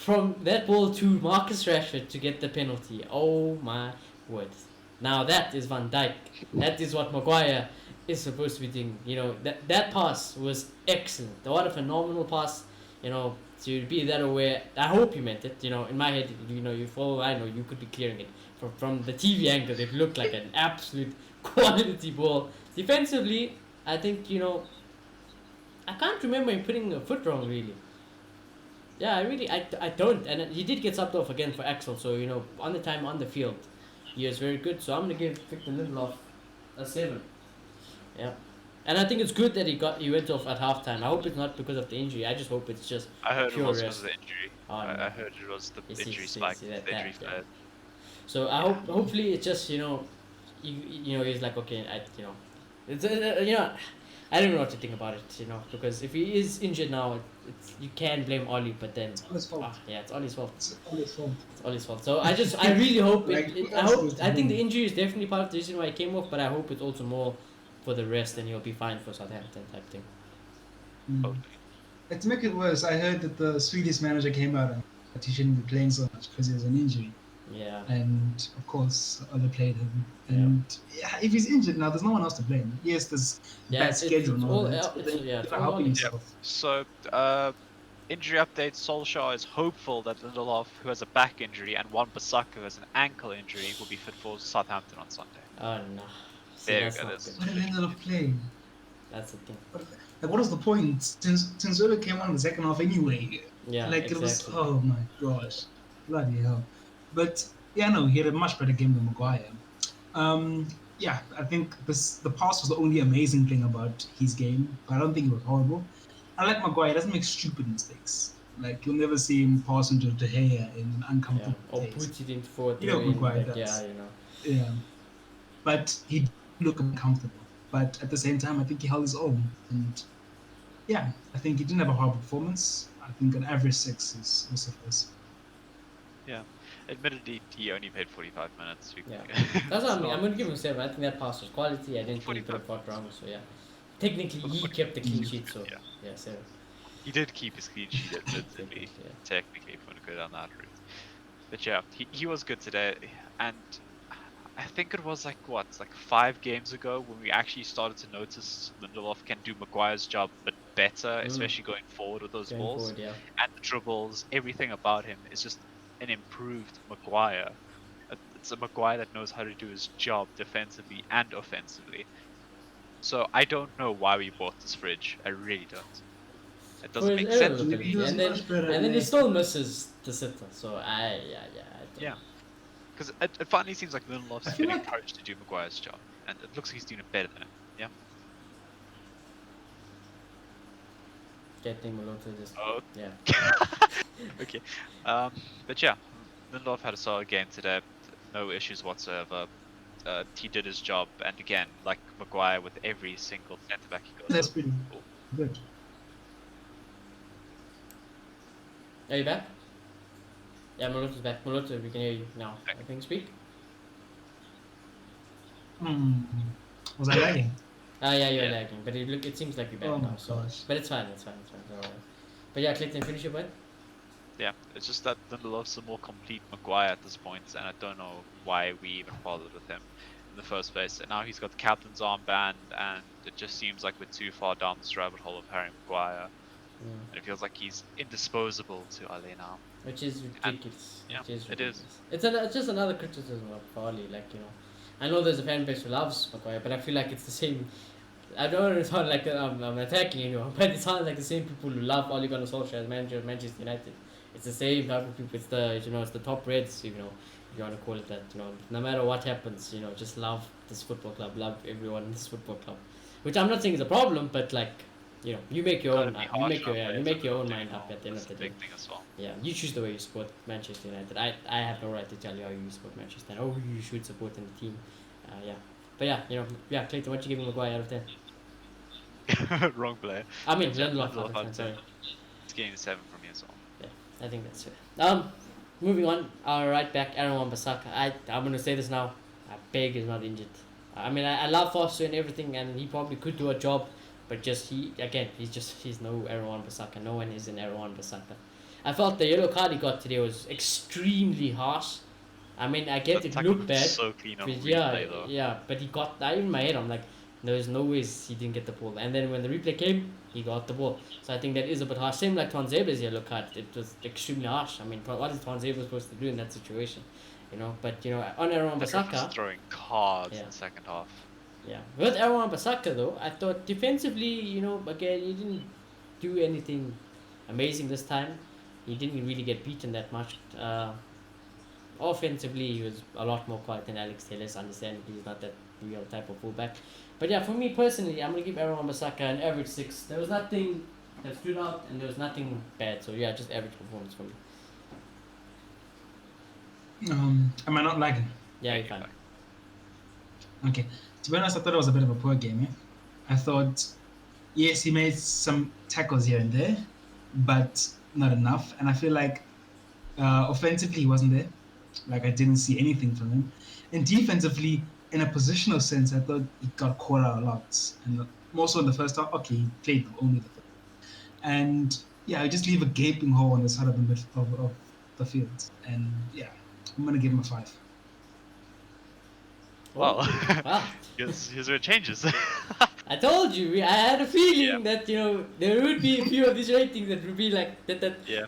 to Marcus Rashford to get the penalty. Oh my word! Now that is Van Dijk. That is what Maguire is supposed to be doing. That pass was excellent. What a phenomenal pass. To be that aware. I hope you meant it. In my head, you follow. I know you could be clearing it from the TV angle. It looked like an absolute quality ball. Defensively, I think I can't remember him putting a foot wrong really. Yeah, I don't. And he did get subbed off again for Axel, so, on the time on the field, he was very good. So I'm going to give Victor Lindelof a 7. Yeah. And I think it's good that he went off at halftime. I hope it's not because of the injury. I just hope it's just I heard it pure was because rest. of the injury. Oh, no. I heard it was the You injury spike. see that, The injury yeah. flared. So hopefully it's just, he's like, okay, it's, I don't know what to think about it, because if he is injured now, you can blame Oli, but then It's all his fault. yeah, it's Oli's fault. It's all his fault. It's Oli's fault. So I really hope Like, I think the injury is definitely part of the reason why he came off, but I hope it's also more for the rest, and he'll be fine for Southampton type thing. Mm. And to make it worse, I heard that the Swedish manager came out and that he shouldn't be playing so much because he has an injury. Yeah. And of course, Ole played him. And if he's injured now, there's no one else to blame. Yes, there's bad schedule and all that. But then you're helping yourself. So, injury update: Solskjaer is hopeful that Lindelof, who has a back injury, and Wan Bissaka, who has an ankle injury, will be fit for Southampton on Sunday. Oh no. See, There you that's go, not that's- good. What did he end up playing? That's the thing. Like, what was the point? Since Ole came on in the second half anyway. Yeah. Like, exactly. it was, oh my gosh. Bloody hell. But, yeah, no, he had a much better game than Maguire. Yeah, I think the pass was the only amazing thing about his game, but I don't think it was horrible. I like Maguire, he doesn't make stupid mistakes. Like, you'll never see him pass into De Gea in an Yeah. uncomfortable Or place. put it into forward. You know, lane, Maguire like, does. yeah. Yeah. But he did look uncomfortable. But at the same time, I think he held his own. And yeah, I think he didn't have a horrible performance. I think an average 6 is will suffice. Admittedly, he only played 45 minutes. Yeah. That's what I mean. I'm going to give him 7. I think that pass was quality. I didn't think he could have fought wrong. So yeah. Technically, he kept the clean sheet. So yeah, 7. He did keep his clean sheet, admittedly, Yeah. technically, if you want to go down that route. But yeah, he was good today, and I think it was like 5 games ago when we actually started to notice Lindelof can do Maguire's job but better, especially going forward with those Going balls. forward, yeah. And the dribbles, everything about him is just an improved Maguire. It's a Maguire that knows how to do his job defensively and offensively. So I don't know why we bought this fridge. I really don't. It doesn't For make his sense error, to me. He was and then much better and then he than- still misses the sitter. So I don't. Yeah. Because it finally seems like Lindelof's I feel been like- encouraged to do Maguire's job, and it looks like he's doing it better than him. Yeah. Getting Malota just Oh. yeah. Okay. But yeah, Lindelof had a solid game today. No issues whatsoever. He did his job, and again, like Maguire, with every single centre back he goes. That's pretty Cool. good. Are you back? Yeah, Moloto's back. Moloto, we can hear you now. Okay. I think speak. Was I lagging? Yeah, you're Yeah. lagging, but it seems like you're back Oh now. my So, gosh. but it's fine. Don't worry. But yeah, Clayton, finish your point. Yeah, it's just that Lindelof's a more complete Maguire at this point, and I don't know why we even bothered with him in the first place. And now he's got the captain's armband, and it just seems like we're too far down this rabbit hole of Harry Maguire. And it feels like he's indisposable to Ale now. Which is ridiculous. yeah, Which is it is. ridiculous. It's just another criticism of Farley. Like, I know there's a fan base who loves Maguire, but I feel like it's the same. I don't want to sound like I'm attacking anyone, but it sounds like the same people who love Ole Gunnar Solskjaer as manager of Manchester United. It's the same type of people. It's the top Reds. If you want to call it that. No matter what happens, just love this football club, love everyone in this football club. Which I'm not saying is a problem, but like, you make your Gotta own. be You harsh make your on you players make at your the own end mind of up the at the end That's of a the day. big thing as well. Yeah, you choose the way you support Manchester United. I have no right to tell you how you support Manchester United or who you should support in the team. Yeah. But yeah, Clayton, what you giving Maguire out of 10? Wrong player. I mean, Yeah, Lindelof, Lindelof out of 10, sorry. 10. It's getting 7 from me as well. Yeah, I think that's fair. Moving on, our right back, Aaron Wan-Bissaka. I'm gonna say this now. I beg is not injured. I mean, I love Foster and everything, and he probably could do a job, but just he's no Aaron Wan-Bissaka. No one is an Aaron Wan-Bissaka. I felt the yellow card he got today was extremely harsh. I mean, I get The it tackle looked was bad. so clean on But replay though. yeah, but he got that in my head. I'm like, there's no ways he didn't get the ball. And then when the replay came, he got the ball. So I think that is a bit harsh. Same like Tuanzebe's yellow card. It was extremely harsh. I mean, what is Tuanzebe supposed to do in that situation? You know, but you know, on Aaron The ref was Wan-Bissaka, throwing cards Yeah. in the second half. yeah, with Aaron Wan-Bissaka though, I thought defensively, you know, again, he didn't do anything amazing this time. He didn't really get beaten that much. Offensively, he was a lot more quiet than Alex Telles. Understandably, he's not that real type of fullback. But yeah, for me personally, I'm gonna give Aaron Wan-Bissaka an average 6. There was nothing that stood out, and there was nothing bad. So yeah, just average performance for me. Am I not lagging? Yeah, you're fine. Okay. To be honest, I thought it was a bit of a poor game. I thought, yes, he made some tackles here and there, but not enough. And I feel like offensively, he wasn't there. Like, I didn't see anything from him. And defensively, in a positional sense, I thought he got caught out a lot. And more so in the first half, okay, he played only the first. And yeah, I just leave a gaping hole on the side of the of the field. And yeah, I'm going to give him a 5. Well, Wow. here's where it changes. I told you, I had a feeling that, you know, there would be a few of these ratings that would be like that. Yeah.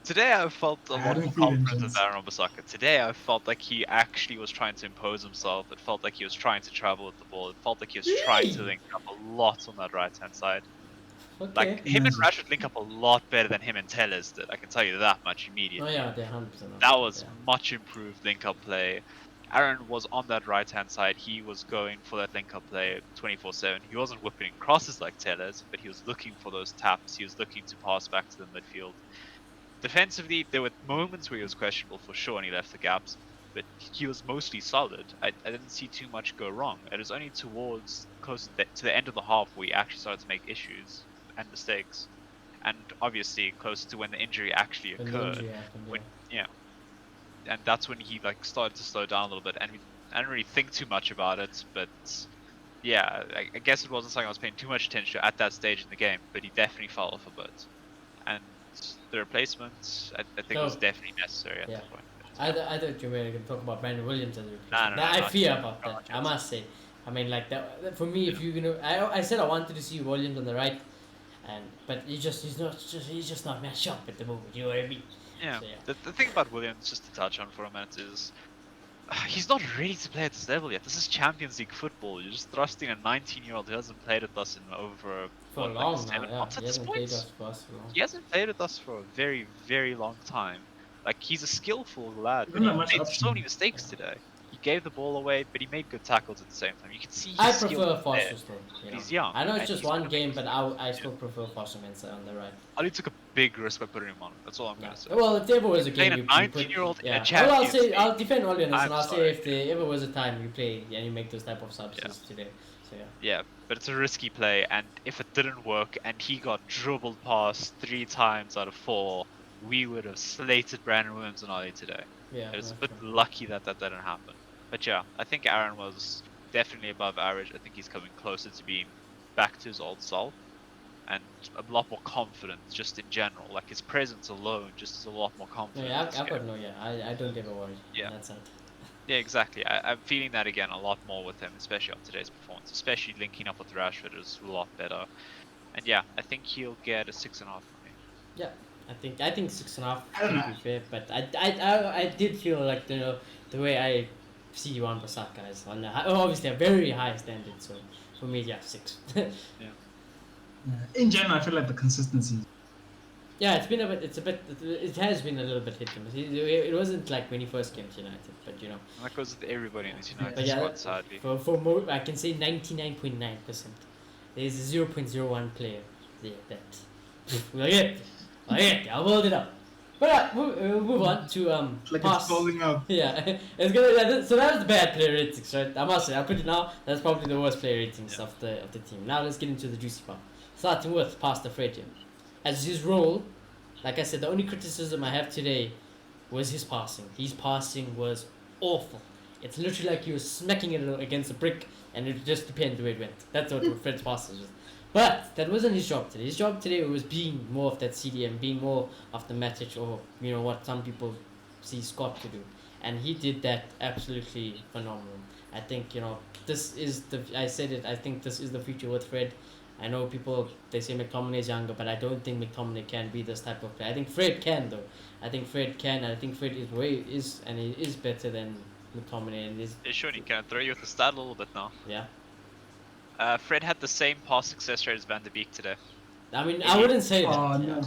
Today I felt a lot more confident with Aaron Wan-Bissaka. Today I felt like he actually was trying to impose himself. It felt like he was trying to travel with the ball. It felt like he was trying to link up a lot on that right-hand side. Okay. Like, him and Rashford link up a lot better than him and Telles did. I can tell you that much immediately. Oh yeah, they're 100%. That was much improved link-up play. Aaron was on that right-hand side. He was going for that link-up play 24/7. He wasn't whipping crosses like Telles, but he was looking for those taps. He was looking to pass back to the midfield. Defensively, there were moments where he was questionable for sure, and he left the gaps, but he was mostly solid. I didn't see too much go wrong. It was only towards close to the end of the half where he actually started to make issues and mistakes, and obviously close to when the injury actually occurred. And that's when he like started to slow down a little bit, and I didn't really think too much about it, but yeah, I guess it wasn't something I was paying too much attention to at that stage in the game, but he definitely fell off a bit. And the replacement, I think was definitely necessary at that point. I thought you were going to talk about Brandon Williams as a replacement. No, I fear about that, I must say. I mean, like, that for me, if you're going to... I said I wanted to see Williams on the right, but he's just not matched up at the moment, you know what I mean? Yeah, So, the thing about Williams, just to touch on for a minute, is he's not ready to play at this level yet. This is Champions League football. You're just thrusting a 19-year-old who hasn't played with us in over for a long now, He hasn't played us for us for long. He hasn't played with us for a very, very long time. Like, he's a skillful lad, but Not he much made option. so many mistakes today. He gave the ball away, but he made good tackles at the same time. You can see I his prefer skill Foster there. still. You know. He's young. I know it's and just he's one gonna game, make but some- I still prefer Foster on the right. Ali took a big risk by putting him on. That's all I'm gonna say. Well, if there ever was a Playing game a you put... 19-year-old in a Yeah. Well, Champions League. I'll defend Oliver, and I'm I'll sorry. say if there ever was a time you play and you make those type of subs today. So yeah. Yeah, but it's a risky play, and if it didn't work and he got dribbled past 3 times out of 4, we would have slated Brandon Williams and Ali today. Yeah. It was a that's bit true. lucky that didn't happen. But yeah, I think Aaron was definitely above average. I think he's coming closer to being back to his old self, and a lot more confident just in general. Like, his presence alone just is a lot more No, confident. yeah, in this I've game. got no, I don't ever worry. Yeah. That's it. Yeah, exactly. I'm feeling that again a lot more with him, especially on today's performance. Especially linking up with Rashford is a lot better. And yeah, I think he'll get a 6.5 from me. Yeah, I think 6.5 I don't to know. be fair, but I did feel like the way I see Wan-Bissaka is on obviously a very high standard. So for me, yeah, 6. In general, I feel like the consistency. Yeah, it has been a little bit hit and miss. It wasn't like when he first came to United, but you know. And that goes with everybody in this United But yeah, squad, sadly. for I can say 99.9%. There's a 0.01 player there that. Look at, I'll hold it up. But we'll move on to Like pass. it's falling out. Yeah, it's gonna. So that was the bad player ratings, right? I must say, I'll put it now. That's probably the worst player ratings of the team. Now let's get into the juicy part. Starting with Pastor Fred here. As his role, like I said, the only criticism I have today was his passing. His passing was awful. It's literally like he was smacking it against a brick, and it just depends where it went. That's what Fred's passes was. But that wasn't his job today. His job today was being more of that CDM, being more of the Matic, or what some people see Scott to do, and he did that absolutely phenomenal. I think this is the. I said it. I think this is the future with Fred. I know people they say McTominay is younger, but I don't think McTominay can be this type of player. I think Fred can though. I think Fred can, and I think Fred he is better than McTominay, and is. Yeah, sure, can I throw you with the stat a little bit now? Yeah. Fred had the same pass success rate as Van de Beek today. I mean, I wouldn't say that. Oh no.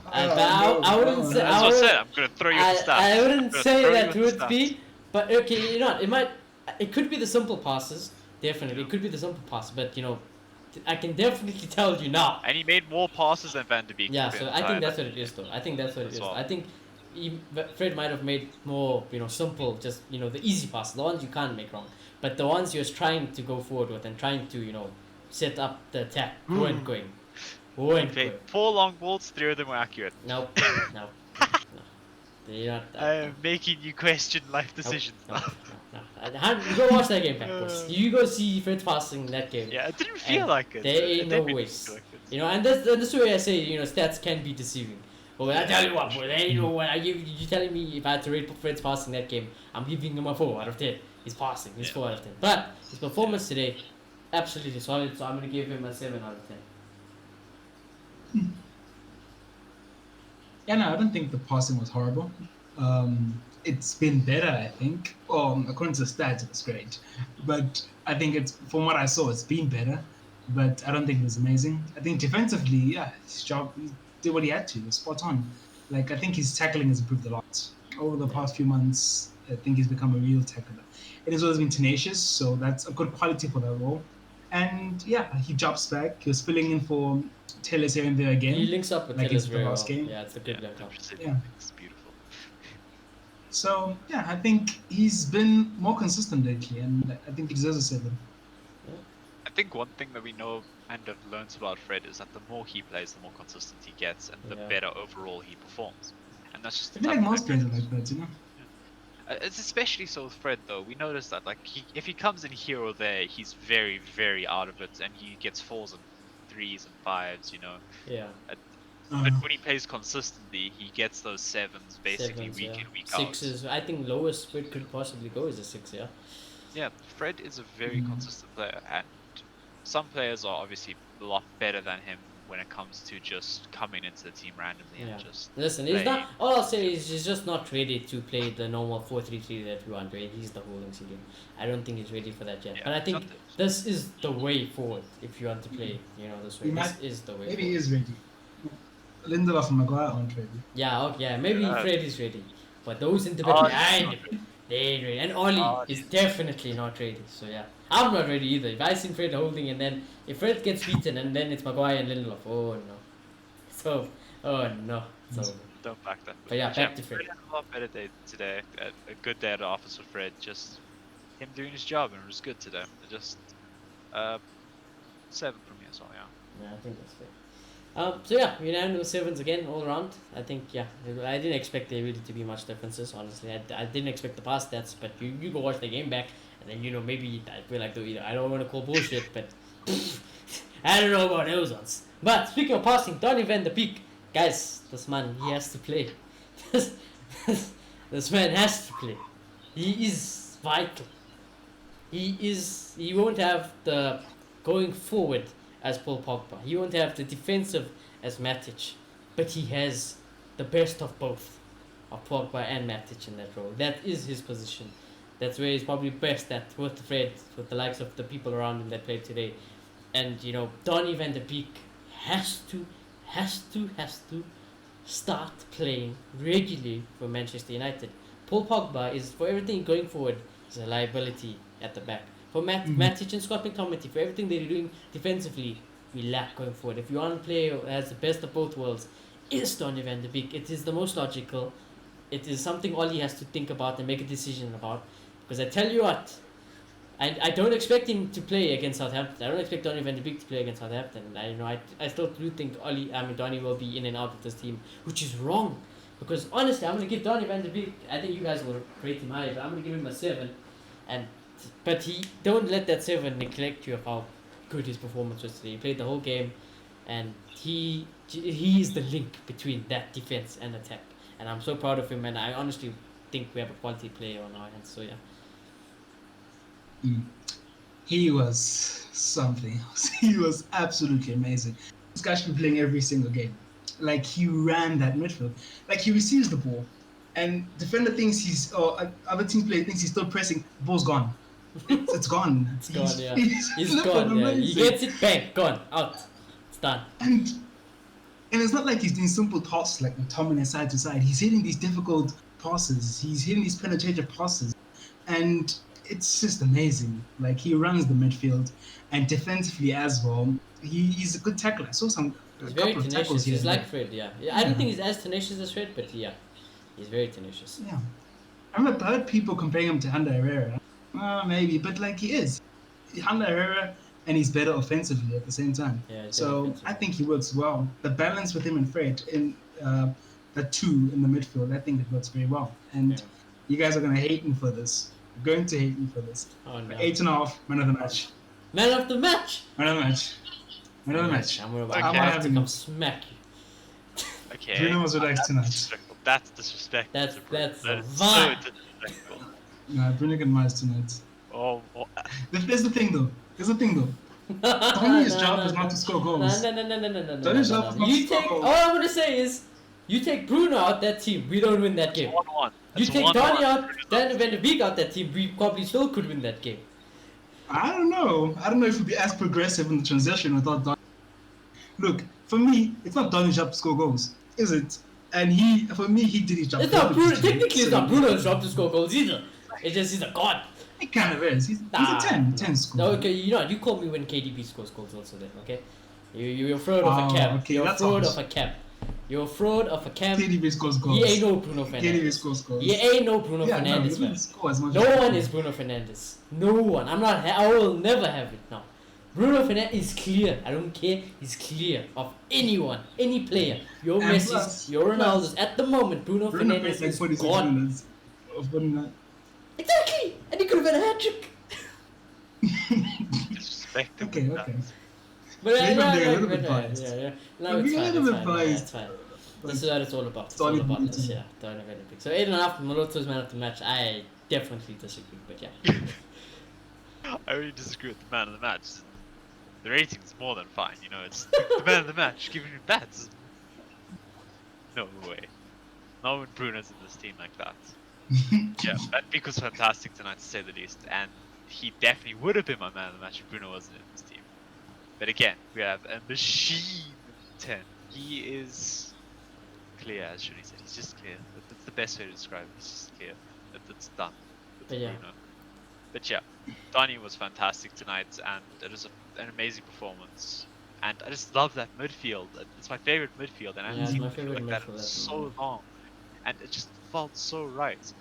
But I wouldn't say. That's what I said. I'm gonna throw you with the stats. I wouldn't say throw you that with the would be, but okay, it might. It could be the simple passes, definitely. It could be the simple passes, but I can definitely tell you now. And he made more passes than Van de Beek. Yeah, so I think that's what it is, though. I think that's what it is. Well. I think Fred might have made more, simple, just the easy passes, the ones you can't make wrong, but the ones he was trying to go forward with and trying to, set up the attack weren't going. Weren't Okay, going. 4 long balls, 3 of them were accurate. Nope. No. They're not. I am making you question life decisions No. now. You go watch that game back, boys. You go see Fred passing that game. Yeah, it didn't feel And like it. There It ain't no didn't ways. feel like it. And that's the way I say, stats can be deceiving. But I tell you what, boy, there ain't no way. You telling me if I had to rate Fred's passing that game, I'm giving him a 4 out of 10. His passing, he's 4 out of 10. But his performance today, absolutely solid. So I'm gonna give him a 7 out of 10. Yeah, no, I don't think the passing was horrible. It's been better, I think. According to the stats, it was great. But I think from what I saw, it's been better. But I don't think it was amazing. I think defensively, yeah, his job, he did what he had to. He was spot on. Like, I think his tackling has improved a lot. Over the past few months, I think he's become a real tackler. And he's always been tenacious, so that's a good quality for that role. And yeah, he jumps back. He was filling in for Taylor here and there again. He links up with like Taylor's in the very well. last game. Yeah, it's a good link up. Yeah. It's beautiful. So yeah, I think he's been more consistent lately, and I think he deserves a 7. I think one thing that we know and have learned about Fred is that the more he plays, the more consistent he gets, and the Yeah. better overall he performs. And that's just I the feel type like of most players are like that, It's especially so with Fred though. We notice that if he comes in here or there, he's very, very out of it, and he gets 4s and 3s and 5s. Yeah. But when he plays consistently, he gets those 7s basically 7s, week yeah. in, week out. 6s. I think lowest Fred could possibly go is a 6. Yeah. Yeah, Fred is a very consistent player, and some players are obviously a lot better than him when it comes to just coming into the team randomly and just. Listen, he's not. All I'll say is he's just not ready to play the normal 4-3-3 that we want. Right? He's the holding CDM. I don't think he's ready for that yet. Yeah, but I think sometimes. this is the way forward if you want to play. This way. This is the way. Maybe forward. he is ready. Lindelof and Maguire aren't ready. Yeah. Okay. Yeah. Maybe Fred is ready, but those in the Oh, behind, they ain't ready. And Ollie is definitely not ready. So yeah, I'm not ready either. If I see Fred holding and then if Fred gets beaten and then it's Maguire and Lindelof, oh no. So, oh no. So. Don't back that. But yeah, back to Fred. Fred had a lot better day today. A good day at the office with Fred. Just him doing his job, and it was good today. Just 7 from me as well. Yeah. Yeah, I think that's fair. So yeah, unanimous 7s again all around. I think I didn't expect there really to be much differences. Honestly, I didn't expect the past stats, but you go watch the game back, and then maybe I feel like I don't want to call bullshit, but I don't know about those ones. But speaking of passing, Donny van de Beek, guys, this man he has to play. This man has to play. He is vital. He won't have the going forward as Paul Pogba. He won't have the defensive as Matic, but he has the best of both, of Pogba and Matic in that role. That is his position. That's where he's probably best at with Fred, with the likes of the people around him that played today. And Donny van de Beek has to start playing regularly for Manchester United. Paul Pogba is, for everything going forward, is a liability at the back. For Matic and Scott McTominay, for everything they're doing defensively, we lack going forward. If you want to play as the best of both worlds, is Donny van de Beek. It is the most logical. It is something Ollie has to think about and make a decision about. Because I tell you what, I don't expect him to play against Southampton. I don't expect Donny van de Beek to play against Southampton. I still do think Donny will be in and out of this team, which is wrong. Because honestly, I'm gonna give Donny van de Beek. I think you guys will rate him high, but I'm gonna give him a 7. But he don't let that 7 neglect you of how good his performance was today. He played the whole game, and he is the link between that defense and attack. And I'm so proud of him. And I honestly think we have a quality player on our hands. So yeah. He was something. He was absolutely amazing. This guy should be playing every single game. Like, he ran that midfield. Like, he receives the ball, and defender thinks other team player thinks he's still pressing. The ball's gone. It's gone. It's gone. Yeah. He's gone. Yeah. He gets it back. Gone. Out. It's done. And it's not like he's doing simple passes like McTominay side to side. He's hitting these difficult passes. He's hitting these penetrative passes, and it's just amazing. Like, he runs the midfield, and defensively as well, he's a good tackler. I saw He's very tenacious. He's like Fred, yeah. I don't think he's as tenacious as Fred, but yeah, he's very tenacious. Yeah. I've heard people comparing him to Hunter Herrera. Maybe, but like, he is. Hunter Herrera, and he's better offensively at the same time. Yeah, so I think he works well. The balance with him and Fred in the two in the midfield, I think it works very well. And you guys are going to hate me for this. You're going to hate me for this. Oh, no. 8.5, man of the match. Man of the match! Man of the match. Man of the match. I'm about to come smack you. Okay. Bruno was relaxed tonight. That's disrespectful. That's so vile. disrespectful. Nah, Bruno can rise tonight. Oh. There's the thing though. Donny's job is not to score goals. No. Donny's job is not to score goals. All I'm gonna say is, you take Bruno out that team, we don't win that game. 1-1. You take Donny out, then Van de Beek out that team, we probably still could win that game. I don't know if we'd be as progressive in the transition without Donny. Look, for me, it's not Donny's job to score goals, is it? And for me, he did his job. It's not Bruno. Technically, it's not Bruno's job to score goals either. It's just he's a god. It kind of is. He's a 10 score. Okay, you call me when KDB scores goals also then, okay? You're a fraud of a cap. Okay, You're a fraud of a cap. You're a fraud of a cap. KDB scores goals. He ain't no Bruno Fernandes. KDB scores goals. He ain't no Bruno Fernandes, man. No one is Bruno Fernandes. No one. I will never have it now. Bruno Fernandes is clear. I don't care. He's clear of anyone, any player. Your Messi, your Ronaldo's. At the moment, Bruno Fernandes is gone. Exactly, and he could have had a hat trick. Disrespect. Okay. But a little bit biased. Yeah. No, it's fine. It's fine. This is what it's all about. It's all about this, yeah. So 8.5, Moloto's man of the match. I definitely disagree, but yeah. I really disagree with the man of the match. The rating's more than fine, it's the man of the match giving you bats. No way. Not when Bruno's in this team like that. Yeah, Van Beek was fantastic tonight to say the least, and he definitely would have been my man of the match if Bruno wasn't in this team. But again, we have a machine 10. He is clear, as Shuni said. He's just clear. That's the best way to describe it. He's just clear. It's done. It's Bruno. But yeah, Donny was fantastic tonight, and it was an amazing performance. And I just love that midfield. It's my favorite midfield, and I haven't seen a midfield like that in so long. And it just felt so right.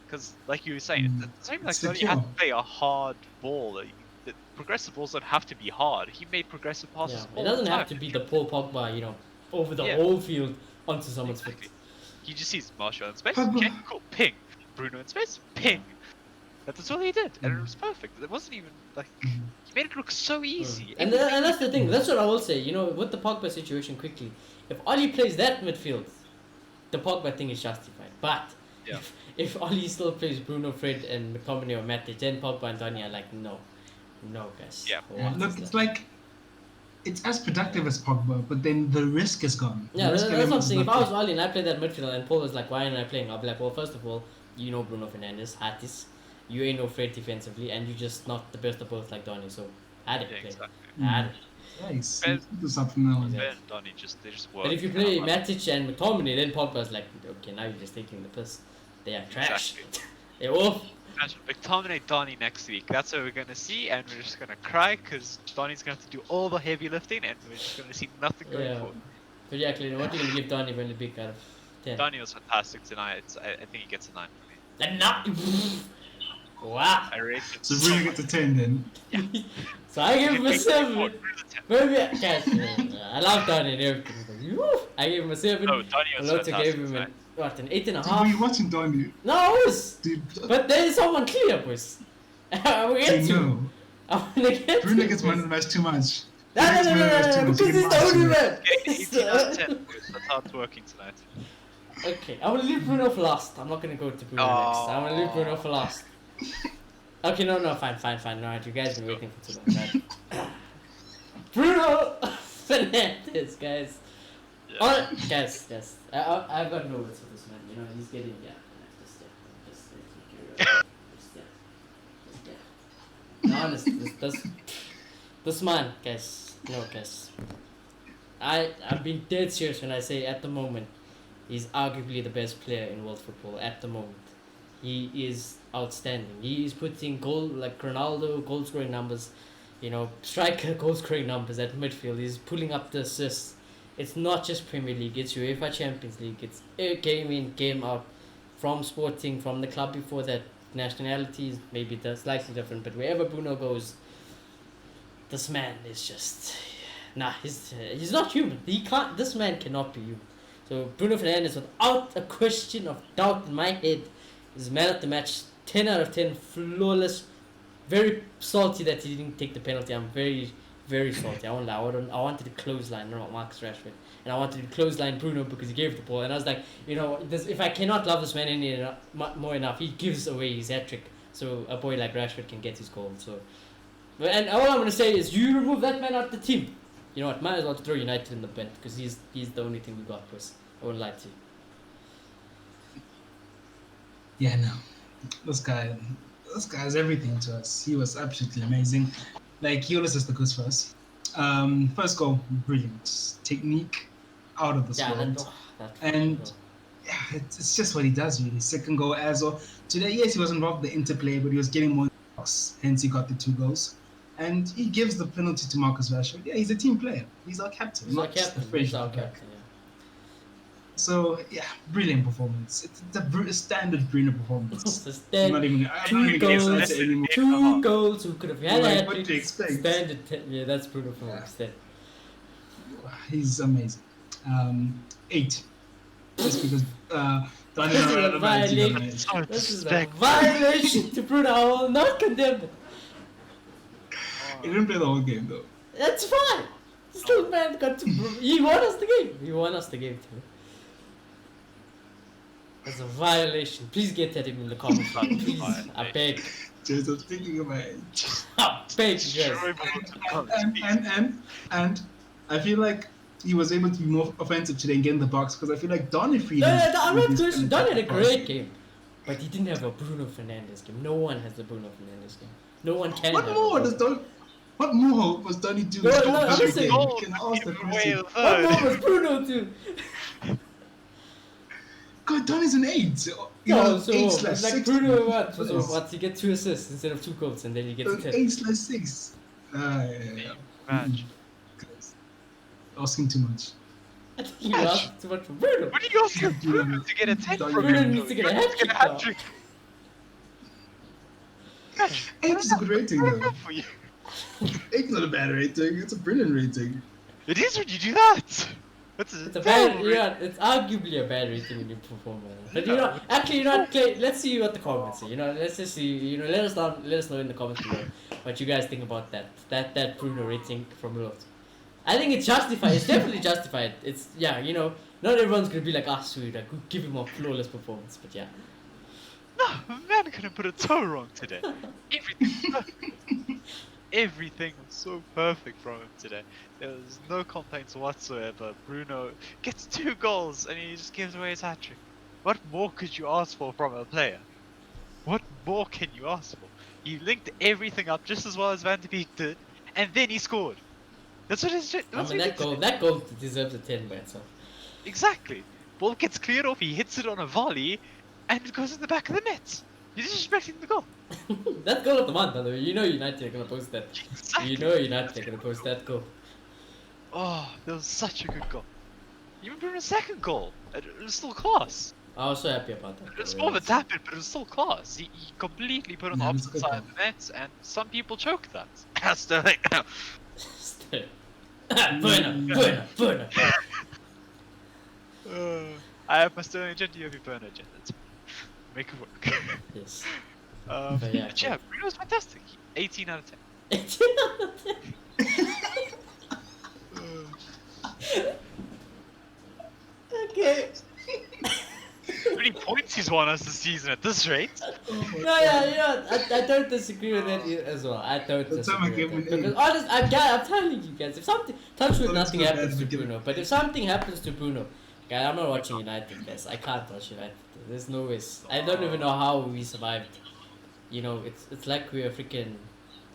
Because, like you were saying, it's not even like Donny had to play a hard ball. The progressive balls don't have to be hard. He made progressive passes all it doesn't the time. have to be the Paul Pogba, over the whole field onto someone's foot. He just sees Martial in space. Okay, cool. Ping. Bruno in space. Ping. That's all he did, and it was perfect. It wasn't even like he made it look so easy. And that's the thing. That's what I will say. With the Pogba situation, quickly, if Oli plays that midfield, the Pogba thing is justified. But if Oli still plays Bruno, Fred, and McTominay or Matic, then Pogba and Donny are like, no, guys. Yeah. Look, it's like it's as productive as Pogba, but then the risk is gone. Yeah, that's what I'm saying. If I was Oli and I played that midfield, and Paul was like, why aren't I playing? I'll be like, well, first of all, Bruno Fernandes, Hatis. You ain't no Fred defensively, and you're just not the best of both like Donny, so add it. Exactly. Add it. Nice. Do something else. Ben and Donny they just work. But if you play Matic and McTominay, then Pogba's like, okay, now you're just taking the piss. They are trash. Exactly. They're off. Imagine McTominay, Donny next week. That's what we're gonna see, and we're just gonna cry because Donny's gonna have to do all the heavy lifting, and we're just gonna see nothing going forward. But yeah, Clayton, what are you gonna give Donny when the big out of 10? Donny was fantastic tonight. I think he gets a 9 from me. And not. Wow. I rate it So so Bruno much. gets a 10 then. So I give him a Take 7. forward, Bruno 10. Maybe, guys, I love Donny and everything. But, woo, I gave him a 7. No, Donny was Alonso fantastic gave him tonight. an Dude, were 8.5. you watching Donny? No, I was. Dude, But there is someone clear, boys. I'm gonna get say to. no. I'm gonna get Bruno to. gets man of the match too much. No, because he's the only man. Getting 18 out of 10. That's how it's working tonight. Okay, I'm gonna leave Bruno for last. I'm not gonna go to Bruno next. I'm gonna leave Bruno for last. Okay, no, fine. Alright, you guys been waiting for too long, right? Bruno Fernandes, guys. Yeah. Alright, guys. I've got no words for this man. You know, he's getting No, honestly, this man, guys. No, guys. I'm being dead serious when I say at the moment, he's arguably the best player in world football at the moment. He is outstanding. He is putting like Ronaldo goal scoring numbers, striker goal scoring numbers at midfield. He's pulling up the assists. It's not just Premier League, it's UEFA Champions League. It's game in, game out. From Sporting, from the club before that, nationalities maybe they're slightly different, but wherever Bruno goes, this man is just he's not human. This man cannot be human. So Bruno Fernandes, without a question of doubt in my head, is man of the match. 10 out of 10, flawless. Very salty that he didn't take the penalty. I'm very, very salty. I won't lie. I wanted to clothesline Marcus Rashford, and I wanted to clothesline Bruno because he gave the ball. And I was like, if I cannot love this man more enough, he gives away his hat trick, so a boy like Rashford can get his goal. So, and all I'm gonna say is, you remove that man out of the team. You know what? Might as well throw United in the bin because he's the only thing we got. Boys, I won't lie to you. Yeah, no. This guy is everything to us. He was absolutely amazing. Like, he always does the goods for us. First goal, brilliant. Technique, out of this world. And yeah, it's just what he does, really. Second goal as well. Today, yes, he was involved in the interplay, but he was getting more in the box. Hence, he got the 2 goals. And he gives the penalty to Marcus Rashford. Yeah, he's a team player. He's our captain. He's our captain. So yeah, brilliant performance. It's a standard Bruno performance. I'm not even gonna guess that anymore. 2 goals. Who could have had a what do you expect? Standard. Yeah, that's Bruno performance. Yeah. He's amazing. 8. Just because This is a violation to Bruno. I will not condemn it. He didn't play the whole game though. That's fine. Still, man, got to. He won us the game. Too. That's a violation. Please get at him in the comments. Please, I beg. Just I'm thinking about it. I beg you guys. And I feel like he was able to be more offensive today and get in the box because I feel like Donny freed No, I'm not questioning. Donny had a great game, but he didn't have a Bruno Fernandes game. No one has a Bruno Fernandes game. No one can. What more was Donny doing? Listen. What more was Bruno do? God, Donny's an 8. No, so 8/6. it's like Bruno, what? He get 2 assists instead of 2 goals, and then he gets 10. 8/6. Match. Asking too much. I think you asked too much for Bruno. What do you ask for Bruno to get a 10 from Bruno him? needs to get a hat trick. 8 is a good rating though. For you. 8 is not a bad rating. It's a brilliant rating. It is when you do that. It's a bad, it's arguably a bad rating when you perform well. But actually, let's see what the comments say. Let's just see. Let us know in the comments below what you guys think about that Bruno rating from below. I think it's justified. It's definitely justified. It's not everyone's gonna be like, sweet, I could give him a flawless performance, but yeah. No, man couldn't put a toe wrong today. Everything was so perfect from him today. There was no complaints whatsoever. Bruno gets 2 goals and he just gives away his hat trick. What more could you ask for from a player? What more can you ask for? He linked everything up just as well as Van de Beek did, and then he scored. That's what it's. That goal deserves a 10 by itself. Exactly. Ball gets cleared off. He hits it on a volley, and it goes in the back of the net. You're disrespecting the goal. That goal of the month, by the way. United are gonna post that. Exactly. United are gonna post that goal. Oh, that was such a good goal. Even Bruno's second goal, it was still class. I was so happy about that. It's goal, more of a really. tap in, but it was still class. He completely put on the Yeah, that's a opposite good side goal. of the net, and some people choke that. Sterling. Burner. I have my Sterling agenda, you have your burner agenda. It's make it work. Yes. But yeah, yeah, Bruno was fantastic. 18 out of 10. Okay. How many points he's won us this season at this rate? Oh my No, God. yeah, you know, I don't disagree with that as well. I don't That's how I disagree gave with him that. an Because honest, I'm telling you guys, if something, touch wood, Don't nothing feel bad happens to for giving- Bruno. But if something happens to Bruno, guys, I'm not watching United, guys. I can't watch United. There's no ways. I don't even know how we survived. You know, it's like we were freaking,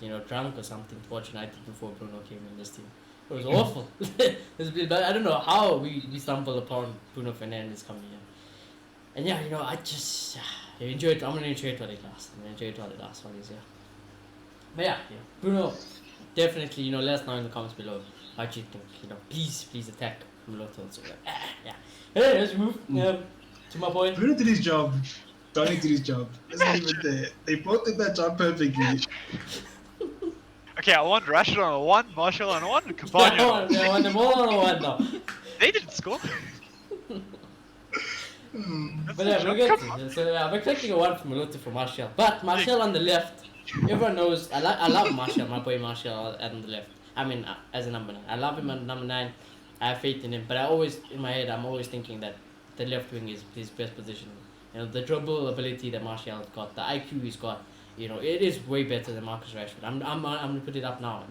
you know, drunk or something to watch United before Bruno came in this team. It was awful. But I don't know how we stumbled upon Bruno Fernandes coming in. And yeah, you know, I just enjoy it. I'm gonna enjoy it while it lasts. I'm gonna enjoy it while it lasts, while it's here. But yeah, Bruno, definitely, you know, let us know in the comments below how you think. You know, please attack Muloto. So yeah. Hey, let's move to my point. Bruno did his job. Donny did his job. Let's leave it there. They both did that job perfectly. Okay, I want Rashford on a 1, Marshall on a 1, and Cavani on a 1. I want them all on one now. They didn't score. But yeah, we're good. So yeah, we're collecting a 1 from Muloto for Martial. But Martial on the left, everyone knows I love Martial, my boy Martial on the left. I mean, as a number 9. I love him on number 9. I have faith in him. But I always, in my head, I'm always thinking that the left wing is his best position. You know, the dribble ability that Martial's got, the IQ he's got, you know, it is way better than Marcus Rashford. I'm gonna put it up now.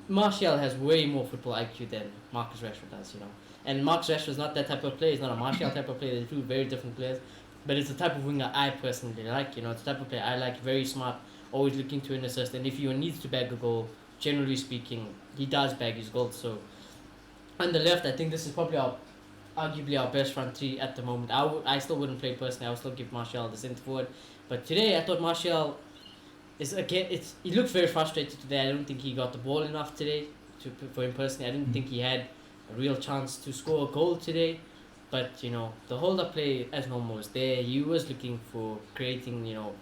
Martial has way more football IQ than Marcus Rashford does, you know. And Marcus Rashford's not that type of player. He's not a Martial type of player. They're two very different players. But it's the type of winger I personally like. You know, it's the type of player I like. Very smart, always looking to an assist. And if he needs to bag a goal, generally speaking, he does bag his goals. So on the left, I think this is probably arguably our best front three at the moment. I still wouldn't play personally. I would still give Martial the centre forward. But today, I thought Martial he looked very frustrated today. I don't think he got the ball enough today. For him personally, I didn't think he had a real chance to score a goal today. But you know, the hold-up play as normal was there. He was looking for creating, you know,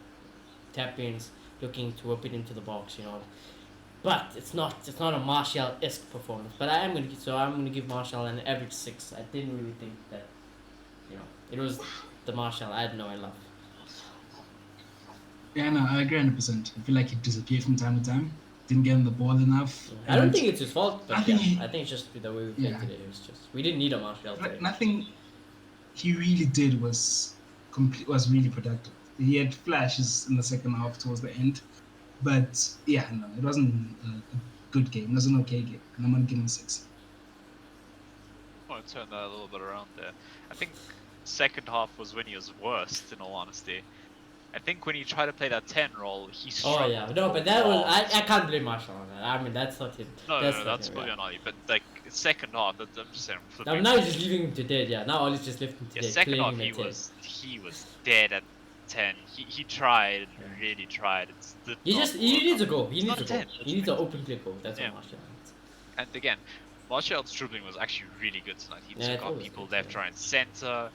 tap-ins, looking to whip it into the box, you know. But it's not a Martial-esque performance. But I'm gonna give Martial an average 6. I didn't really think that, you know, it was the Martial I know I love. Yeah, no, I agree 100%. I feel like he disappeared from time to time. Didn't get him the ball enough. I don't think it's his fault, but I think I think it's just the way we played today. It was just we didn't need a Martial today. Nothing he really did was really productive. He had flashes in the second half towards the end, but yeah, no, it wasn't a good game. It was an okay game, and I'm gonna give him a 6. I want to turn that a little bit around there. I think second half was when he was worst, in all honesty. I think when he tried to play that 10 role, he struggled. Oh yeah, no, but that was I can't blame Martial on that. I mean that's not him. No, that's him, fully on Ollie. But like second half, I'm just saying. Now he's just leaving him to dead. Yeah, now Ollie's just left him to Yeah, dead. second playing half him at 10. he was dead at 10. He tried, really tried. He needs a goal. He It's needs not a goal. 10, He needs an open play goal. That's Yeah. what Martial needs. And again, Martial's dribbling was actually really good tonight. He Yeah, took it out was people good, left, yeah. right, and center,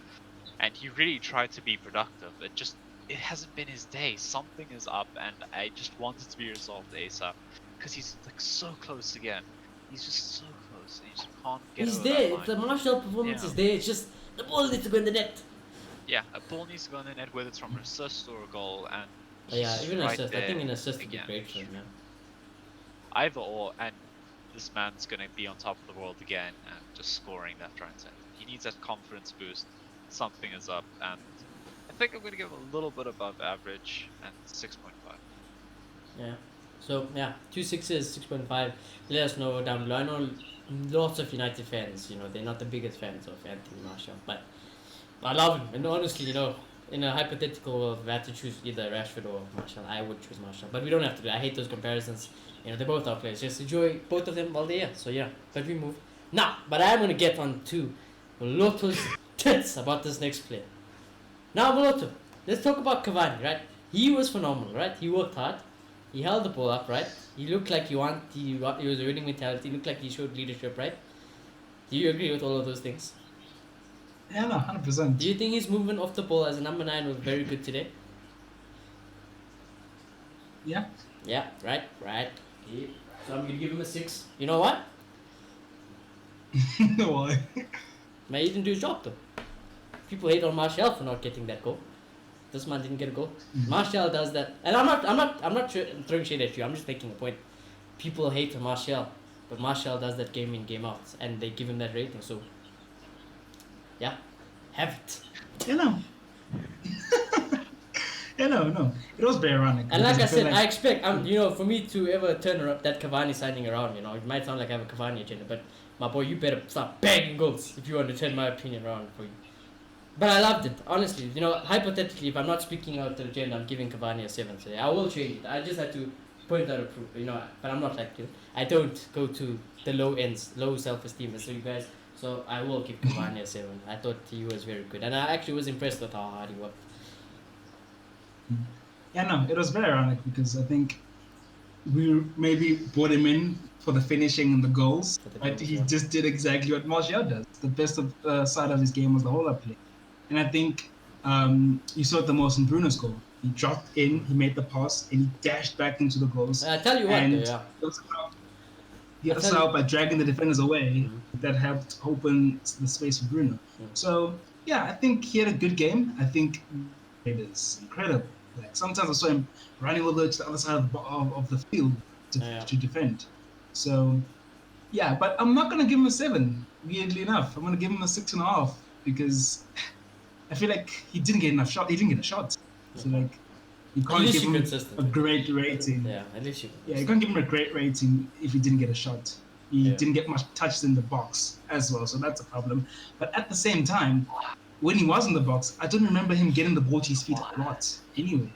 and he really tried to be productive. It hasn't been his day. Something is up, and I just want it to be resolved ASAP because he's like so close again. He's just so close. And he just can't get He's over there. that line. The Martial performance Yeah. is there. It's just the ball needs to go in the net. Yeah, a ball needs to go in the net, whether it's from an assist or a goal, and But yeah, he's even right assist. I there think an assist would be again. great for him. Yeah. Either or, and this man's gonna be on top of the world again and just scoring left, right, and center. He needs that confidence boost. Something is up, and I think I'm gonna give him a little bit above average and 6.5. Yeah. So yeah, 2 6s, 6.5. Let us know down below. I know lots of United fans. You know, they're not the biggest fans of Anthony Martial, but I love him. And honestly, you know, in a hypothetical world, if I had to choose either Rashford or Martial, I would choose Martial. But we don't have to do. I hate those comparisons. You know, they both are players. Just enjoy both of them while they're here. So yeah, but we move now. But I'm gonna get on to Moloto's tits about this next player. Now Moloto, let's talk about Cavani, right? He was phenomenal, right? He worked hard. He held the ball up, right? He looked like he was a winning mentality. He looked like he showed leadership, right? Do you agree with all of those things? Yeah, no, 100%. Do you think his movement off the ball as a number 9 was very good today? Yeah. Yeah, right, right. Yeah. So I'm gonna give him a 6. You know what? Why? Man, he didn't do his job though. People hate on Martial for not getting that goal. This man didn't get a goal. Martial does that, and I'm not throwing shade at you. I'm just making a point. People hate on Martial, but Martial does that game in, game out, and they give him that rating. So, yeah, have it. You know. Yeah, no. It was very ironic. And like I because feel said, I expect for me to ever turn that Cavani signing around. It might sound like I have a Cavani agenda, but my boy, you better start banging goals if you want to turn my opinion around for you. But I loved it, honestly. Hypothetically, if I'm not speaking out the agenda, I'm giving Cavani a 7 today. I will change it. I just had to point out a proof, but I'm not like you. I don't go to the low ends, low self-esteem as you guys. So I will give Cavani a 7. I thought he was very good. And I actually was impressed with how hard he worked. Yeah, no, it was very ironic because I think we maybe brought him in for the finishing and the goals, but he just did exactly what Martial does. The best side of his game was the hold-up play. And I think you saw it the most in Bruno's goal. He dropped in, he made the pass, and he dashed back into the goals. I tell you what, and though, yeah. He also helped by dragging the defenders away. That helped open the space for Bruno. So, yeah, I think he had a good game. I think it is incredible. Like, sometimes I saw him running all the way to the other side of the field to defend. So, yeah, but I'm not going to give him a 7, weirdly enough. I'm going to give him a 6.5 because I feel like he didn't get enough shot. He didn't get a shot. So, like, you can't give him a great rating. Yeah, at least you. Yeah, you can't give him a great rating if he didn't get a shot. He didn't get much touches in the box as well, so that's a problem. But at the same time, when he was in the box, I don't remember him getting the ball to his feet a lot. Anyway,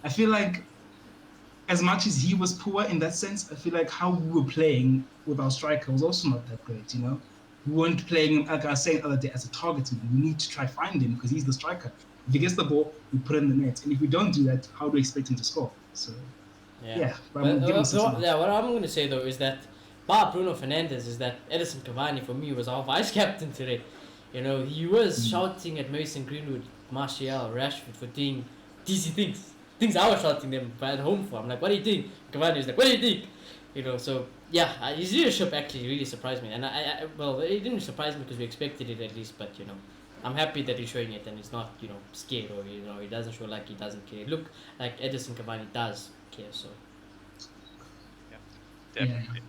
I feel like as much as he was poor in that sense, I feel like how we were playing with our striker was also not that great. We weren't playing him, like I was saying the other day, as a target man. We need to try find him because he's the striker. If he gets the ball, we put it in the net. And if we don't do that, how do we expect him to score? So, but what I'm going to say though is that bar Bruno Fernandes is that Edison Cavani for me was our vice captain today. He was shouting at Mason Greenwood, Martial, Rashford for doing DC things I was shouting them at home for. I'm like, what do you think? Cavani is like, what do you think? So yeah, his leadership actually really surprised me, and well, it didn't surprise me because we expected it at least, but I'm happy that he's showing it and he's not scared, or he doesn't show like he doesn't care. Look, like Edison Cavani does care. So definitely.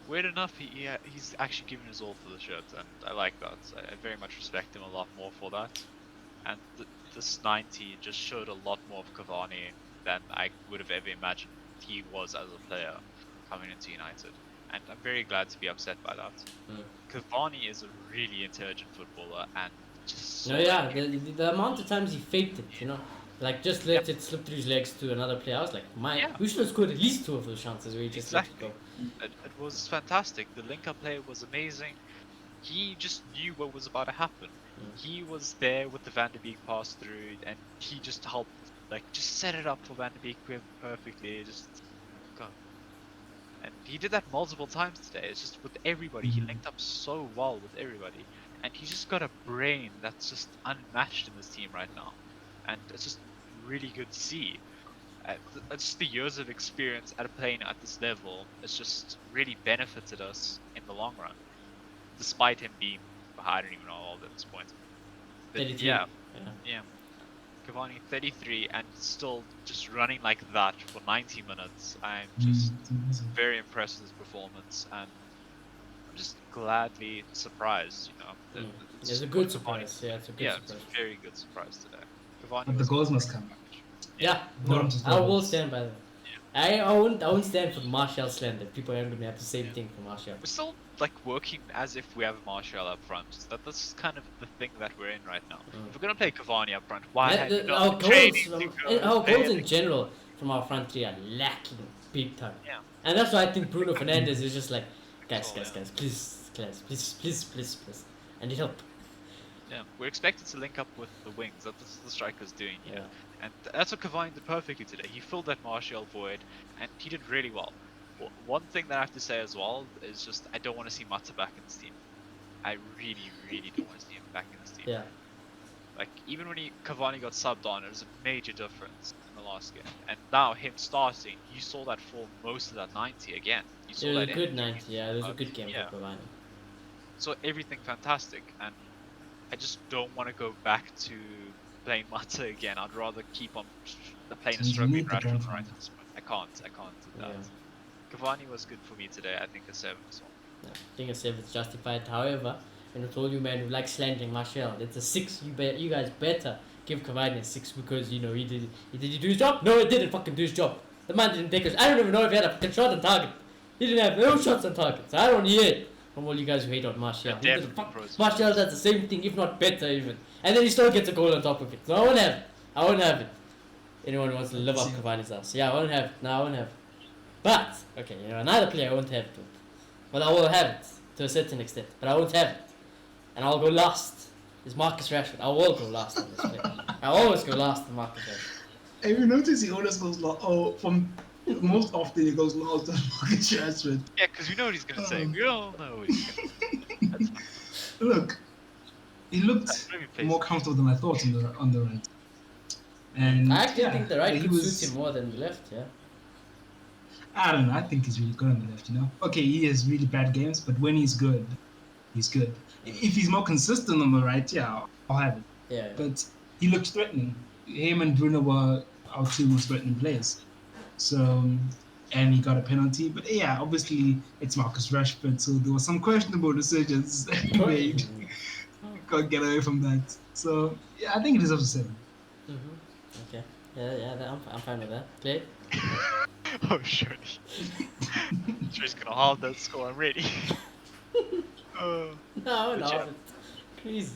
Weird enough, he's actually given his all for the shirt, and I like that. I very much respect him a lot more for that. And this 90 just showed a lot more of Cavani than I would have ever imagined he was as a player coming into United. And I'm very glad to be upset by that. Cavani is a really intelligent footballer, and just the amount of times he faked it, like just let it slip through his legs to another player. I was like, we should have scored at least 2 of those chances where he just let it go. It was fantastic. The link-up play was amazing. He just knew what was about to happen. He was there with the Van de Beek pass through, and he just helped, just set it up for Van de Beek perfectly. Just go. And he did that multiple times today. It's just with everybody. He linked up so well with everybody, and he's just got a brain that's just unmatched in this team right now, and it's just really good to see. It's just the years of experience at playing at this level. It's just really benefited us in the long run, despite him being, I don't even know all at this point. But 33. yeah. Cavani 33 and still just running like that for 90 minutes. I'm just very impressed with his performance, and I'm just gladly surprised. It's a good surprise. Yeah, it's a good surprise. It's a very good surprise today. Cavani. But the goals must come. Yeah, I will stand by that. I won't stand for Martial slander. People are going to have the same thing for Martial. We're still working as if we have Martial up front. That's kind of the thing that we're in right now. If we're gonna play Cavani up front, why have you not our goals in general from our front three are lacking big time. Yeah. And that's why I think Bruno Fernandes is just like, guys, please, and help. Yeah, we're expected to link up with the wings. That's what the striker's doing here. And that's what Cavani did perfectly today. He filled that Martial void, and he did really well. One thing that I have to say as well is just I don't want to see Mata back in this team. I really don't want to see him back in this Yeah. Like, even when Cavani got subbed on, it was a major difference in the last game. And now him starting, you saw that for most of that 90 again. You saw It was a that good energy. 90. Yeah, it was a good game Yeah. for Cavani. So everything fantastic, and I just don't want to go back to playing Mata again. I'd rather keep on playing a Since you struggling need the Rashford on the right transfer. at this point. I can't do that. Yeah. Cavani was good for me today. I think a 7 as well. Yeah, I think a 7 is justified. However, and I told you, man, who like slandering Martial, it's a 6. You guys better give Cavani a 6 because you know he did he do his job? No, he didn't fucking do his job. The man didn't take us. I don't even know if he had a fucking shot on target. He didn't have no shots on target. So I don't hear it from all you guys who hate on Martial. He did Martial does the same thing, if not better even. And then he still gets a goal on top of it. So I won't have it. I won't have it. Anyone who wants to live up Cavani's ass. Yeah, I won't have it. No, I won't have it. But, okay, you know, another player I won't have it with. But I will have it to a certain extent. But I won't have it. And I'll go last. Is Marcus Rashford. I will go last on this play. I always go last on Marcus Rashford. Have you noticed he always goes last? Oh, from most often he goes last on Marcus Rashford. Yeah, because we know what he's going to say. We all know what he's going to say. Look, he looked more comfortable than I thought on the right. And I actually think the right could was, suit him more than the left, yeah. I don't know. I think he's really good on the left, you know? Okay, he has really bad games, but when he's good, he's good. If he's more consistent on the right, yeah, I'll have it. Yeah. But he looks threatening. Him and Bruno were our two most threatening players. So, and he got a penalty. But yeah, obviously it's Marcus Rashford, so there were some questionable decisions he made. Can't get away from that. So, yeah, I think it deserves a 7. Mm-hmm. Okay. Yeah, I'm fine with that. Play. Oh, surely. Sure he's gonna hold that score. I'm ready. No, please.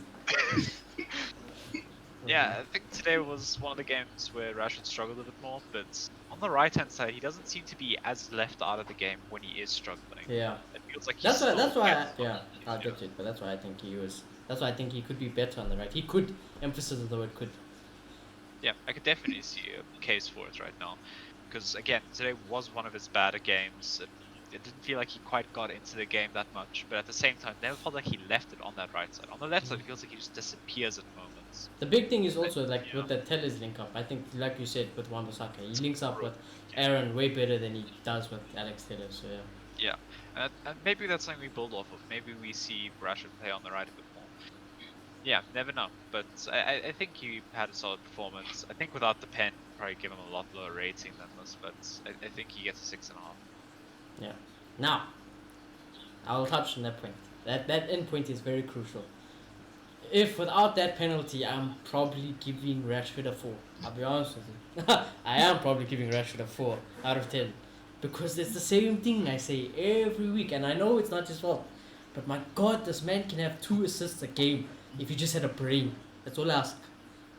Yeah, I think today was one of the games where Rashford struggled a bit more, but on the right-hand side, he doesn't seem to be as left out of the game when he is struggling. Yeah. It feels like That's why. I'll get to it, but that's why I think he was. That's why I think he could be better on the right. He could. Emphasis of the word could. Yeah, I could definitely see a case for it right now, because again, today was one of his better games. It didn't feel like he quite got into the game that much, but at the same time, never felt like he left it on that right side. On the left side, it feels like he just disappears at moments. The big thing is also with the Tellers link up. I think, like you said, with Wan-Bissaka, he links up with Aaron way better than he does with Alex Tellers. So yeah. Yeah, and maybe that's something we build off of. Maybe we see Rashford play on the right a bit more. Yeah, never know. But I think he had a solid performance. I think without the pen, probably give him a lot lower rating than this, but I think he gets a 6.5. Yeah. Now, I will touch on that point. That end point is very crucial. If without that penalty, I'm probably giving Rashford a 4. I'll be honest with you. I am probably giving Rashford a 4 out of 10. Because it's the same thing I say every week. And I know it's not his fault. But my God, this man can have 2 assists a game if he just had a brain. That's all I ask.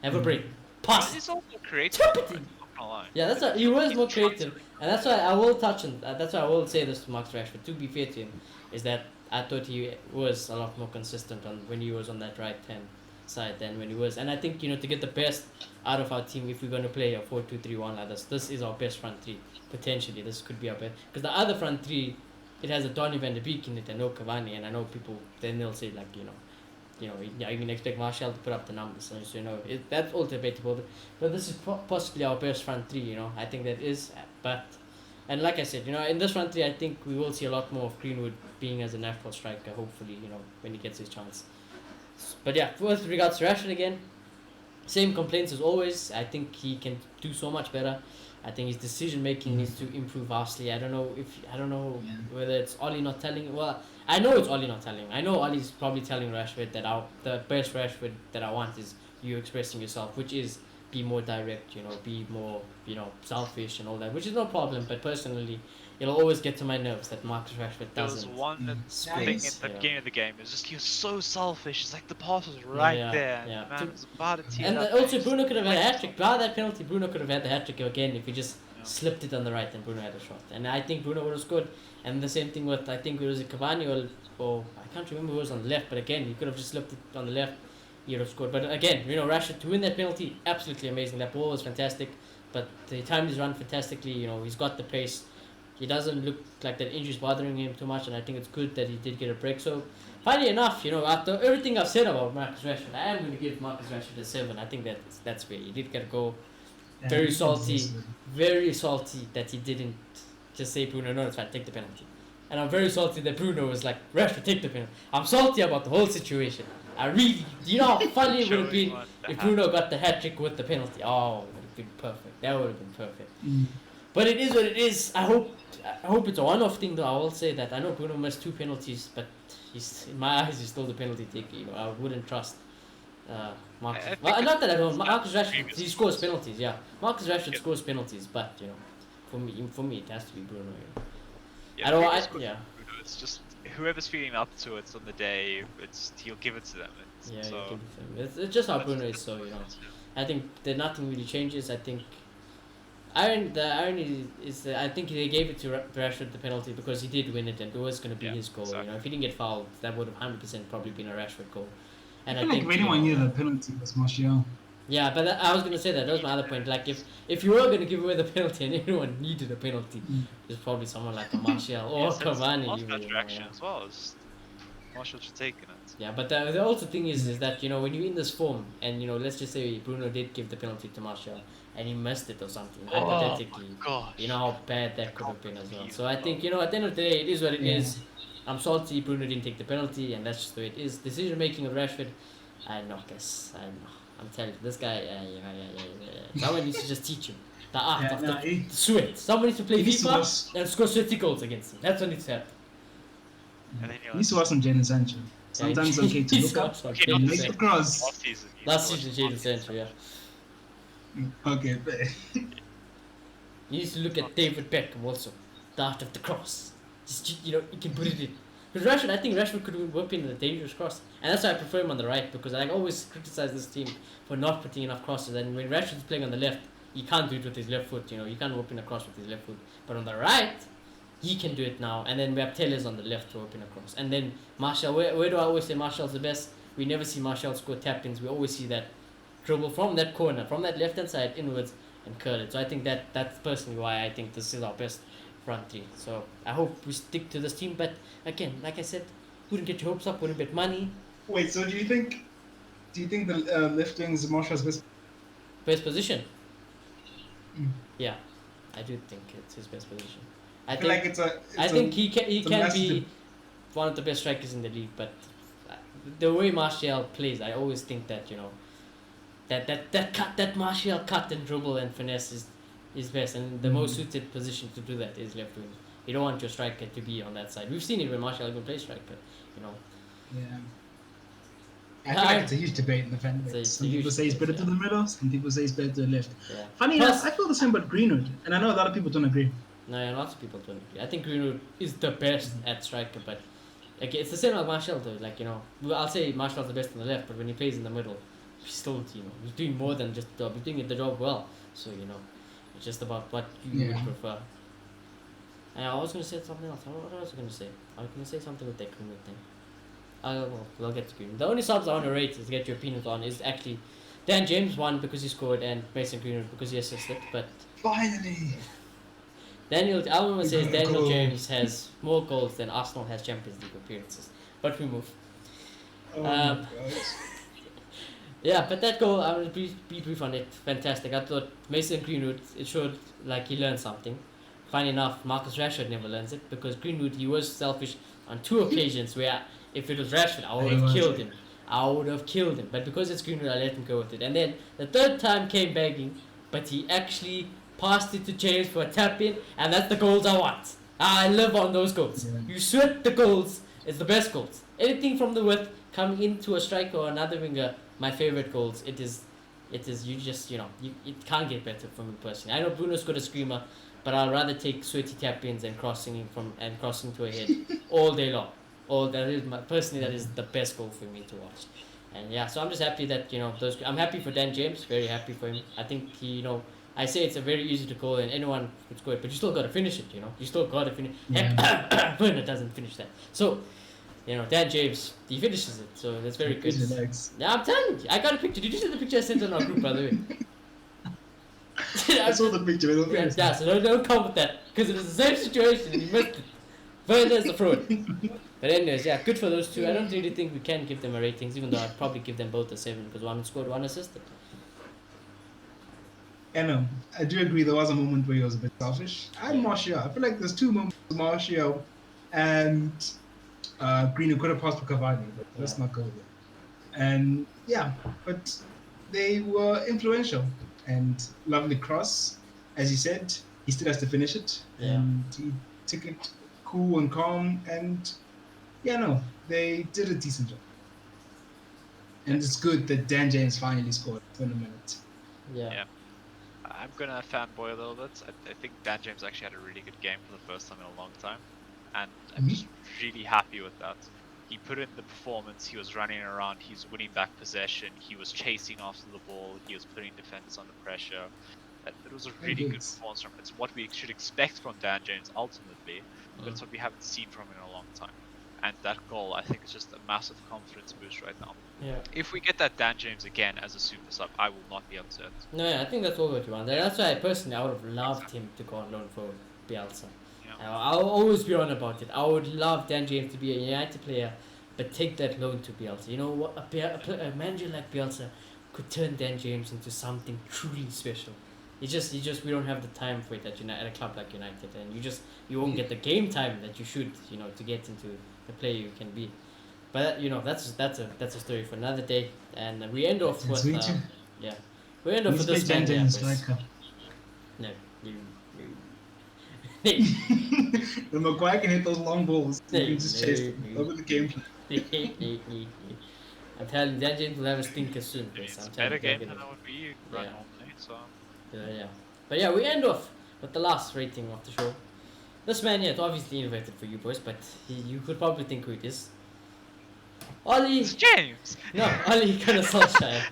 Have a brain. Pass. He's also creative. Yeah, that's why he was more creative. And that's why I will touch on. That's why I will say this to Max Rashford. To be fair to him, is that I thought he was a lot more consistent on when he was on that right hand side than when he was. And I think to get the best out of our team, if we're going to play a 4-2-3-1 like this is our best front three. Potentially, this could be our best, because the other front three, it has a Donny van de Beek in it and no Cavani, and I know people then they'll say like you can expect Martial to put up the numbers. So that's all debatable. But this is possibly our best front three. I think that is. But and like I said, in this front three, I think we will see a lot more of Greenwood being as a natural striker. Hopefully, when he gets his chance. But yeah, with regards to Rashford again, same complaints as always. I think he can do so much better. I think his decision making needs to improve vastly. I don't know whether it's Ollie not telling. Well, I know it's Ollie not telling. I know Ollie's probably telling Rashford that the best Rashford that I want is you expressing yourself, which is be more direct, be more, selfish and all that, which is no problem. But personally, it'll always get to my nerves that Marcus Rashford doesn't. There was one thing in the beginning of the game. It was just he was so selfish. It's like the pass was right there. And the man was about to tee and up. Also, Bruno could have had a hat trick. By that penalty, Bruno could have had the hat trick again if he just slipped it on the right and Bruno had a shot. And I think Bruno would have scored. And the same thing with, I think it was a Cavani or I can't remember who was on the left, but again, he could have just slipped it on the left. He would have scored. But again, Rashford to win that penalty, absolutely amazing. That ball was fantastic. But he timed his run fantastically. He's got the pace. He doesn't look like that injury's bothering him too much, and I think it's good that he did get a break. So, funny enough, after everything I've said about Marcus Rashford, I am going to give Marcus Rashford a 7. I think that's fair. He did get a goal. Yeah, Very it's salty, just, very salty that he didn't just say, Bruno, no, it's fine, take the penalty. And I'm very salty that Bruno was like, Rashford, take the penalty. I'm salty about the whole situation. I really, how funny it would have been if Bruno got the hat trick with the penalty. Oh, it would have been perfect. That would have been perfect. But it is what it is. I hope it's a one-off thing, though. I will say that. I know Bruno missed 2 penalties, but he's, in my eyes, he's still the penalty taker. I wouldn't trust Marcus. Well, not that I don't. Marcus Rashford, he scores penalties. Yeah, Marcus Rashford scores penalties, but for me, it has to be Bruno. Yeah, I don't. Bruno, it's just whoever's feeling up to it on the day, he'll give it to them. It's just how Bruno is. So I think that nothing really changes. I think. The irony is that I think they gave it to Rashford the penalty because he did win it and it was going to be his goal. Exactly. If he didn't get fouled, that would have 100% probably been a Rashford goal. And I think if anyone needed a penalty, it was Martial. Yeah, but I was going to say that. That was my other point. Like, if you were going to give away the penalty and anyone needed a penalty, it's probably someone like a Martial or Cavani. As well. Martial should take it. Yeah, but the also thing is that when you're in this form and let's just say Bruno did give the penalty to Martial and he missed it or something hypothetically, you know how bad that could have been as well. So I think at the end of the day, it is what it is. I'm salty Bruno didn't take the penalty, and that's just the way it is. Decision making of Rashford, I know. I'm telling you, this guy, someone needs to just teach him the art of the sweat. Someone needs to play FIFA and score 30 goals against him. That's what needs to happen. He needs to watch some Jadon Sancho. Sometimes it's okay to look up and make the cross. Last season, Jadon Sancho, yeah. Okay, but You need to look at David Beckham also. The art of the cross. Just, he can put it in. Because I think Rashford could whip in a dangerous cross. And that's why I prefer him on the right, because I always criticize this team for not putting enough crosses. And when Rashford's playing on the left, he can't do it with his left foot. He can't whip in a cross with his left foot. But on the right, he can do it now. And then we have Tellez on the left to whip in a cross. And then Martial, where do I always say Martial's the best? We never see Martial score tap-ins. We always see that dribble from that corner, from that left-hand side inwards and curl it. So I think that's personally why I think this is our best front three. So I hope we stick to this team. But again, like I said, wouldn't get your hopes up, wouldn't bet money. Wait, so do you think the left wing is Martial's best position? Yeah, I do think it's his best position. I think like I think he can be one of the best strikers in the league, but the way Martial plays, I always think that that Martial cut and dribble and finesse is best, and the most suited position to do that is left wing. You don't want your striker to be on that side. We've seen it when Martial even plays striker, Yeah. I feel like it's a huge debate in the fan base. Some people say he's better to the middle, some people say he's better to the left. Yeah. Funny enough, I feel the same about Greenwood, and I know a lot of people don't agree. No, yeah, lots of people don't agree. I think Greenwood is the best at striker, but it's the same like Martial though. I'll say Martial's the best on the left, but when he plays in the middle, he's still he's doing more than just the job. He's doing the job well. So it's just about what you would prefer. And I was gonna say something else. What was I gonna say? I was gonna say something with that Greenwood thing. We'll get to Greenwood. The only subs I want to rate to get your opinions on is actually Dan James won because he scored and Mason Greenwood because he assisted. But finally, Alvin says Daniel James has more goals than Arsenal has Champions League appearances. But we move. Yeah, but that goal, I will be brief on it. Fantastic. I thought Mason Greenwood, it showed like he learned something. Funny enough, Marcus Rashford never learns it because Greenwood, he was selfish on 2 occasions where if it was Rashford, I would have killed him. But because it's Greenwood, I let him go with it. And then the third time came begging, but he actually passed it to James for a tap-in, and that's the goals I want. I live on those goals. Yeah. You sweat the goals, it's the best goals. Anything from the width, coming into a striker or another winger, my favorite goals, it is you just, it can't get better for me personally. I know Bruno's got a screamer, but I'd rather take sweaty tap-ins and crossing to a head all day long. That is the best goal for me to watch. And yeah, so I'm just happy that, I'm happy for Dan James, very happy for him. I think he, I say it's a very easy to goal and anyone could score it, but you still got to finish it, You still got to finish. Heck, Werner doesn't finish that. So, Dan James, he finishes it, so that's very good. Yeah, I'm telling you, I got a picture. Did you see the picture I sent on our group, by the way? I saw the picture. It was very Yeah, so don't come with that because it was the same situation. You missed it. Werner's the fraud. But anyways, yeah, good for those two. I don't really think we can give them a ratings, even though I'd probably give them both a 7 because one scored, one assisted. Yeah, no, I do agree. There was a moment where he was a bit selfish. And Martial, I feel like there's two moments: Martial and Green, who could have passed for Cavani, but let's not go there. And yeah, but they were influential and lovely cross, as you said. He still has to finish it, and he took it cool and calm. And yeah, no, they did a decent job. And it's good that Dan James finally scored in a minute. Yeah. I'm gonna fanboy a little bit. I think Dan James actually had a really good game for the first time in a long time, and I'm just really happy with that. He put in the performance. He was running around. He's winning back possession. He was chasing after the ball. He was putting defenders under pressure. It was a really good performance from him. It's what we should expect from Dan James ultimately, but it's what we haven't seen from him in a long time. And that goal, I think, is just a massive confidence boost right now. Yeah. If we get that Dan James again as a super sub, I will not be upset. No, yeah, I think that's all what you want. That's why I would have loved him to go on loan for Bielsa. Yeah. I'll always be on about it. I would love Dan James to be a United player, but take that loan to Bielsa. You know what? A manager like Bielsa could turn Dan James into something truly special. It's just we don't have the time for it at a club like United, and you won't get the game time that you should, to get into the player you can be. But that's a story for another day. And we end off with we end off with this man. No, The Maguire can hit those long balls. You can just chase them over the game. I'm telling you, Dan James will have a stinker soon. It's a better game than I would be right normally, so. Yeah. But yeah, we end off with the last rating of the show. This man here is obviously innovated for you boys, but you could probably think who it is. Ollie. It's James. No, Ollie kind of Solskjaer.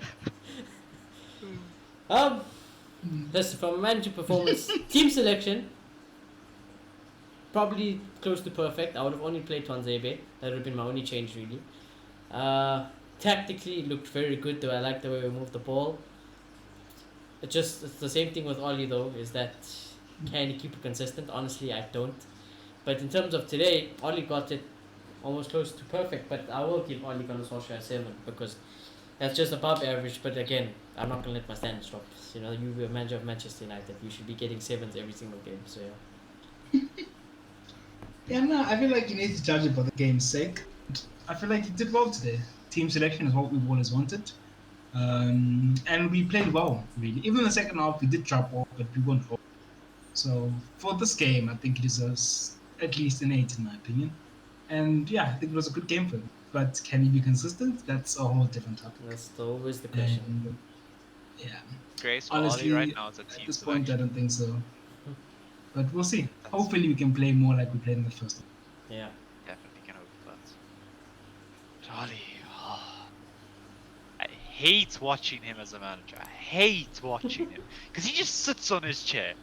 Listen, from a manager performance, team selection, probably close to perfect. I would have only played Tuanzebe. That would have been my only change, really. Tactically, it looked very good, though. I like the way we moved the ball. It's the same thing with Ollie, though, is that can he keep it consistent? Honestly, I don't. But in terms of today, Ollie got it almost close to perfect, but I will give Ole Gunnar Solskjaer a 7 because that's just above average. But again, I'm not gonna let my standards drop. You're a manager of Manchester United. You should be getting 7s every single game. So yeah. Yeah, no, I feel like you need to judge it for the game's sake. I feel like you did well today. Team selection is what we've always wanted, and we played well, really. Even in the second half, we did drop off, but we weren't off. So for this game, I think it deserves at least an 8 in my opinion. And yeah, I think it was a good game for him. But can he be consistent? That's a whole different topic. That's always the question. Yeah. Grace, honestly, right now, it's a team at this selection. point, I don't think so. But we'll see. Hopefully, we can play more like we played in the first one. Yeah. Definitely can hope for that. Charlie, I hate watching him as a manager. I hate watching him because he just sits on his chair.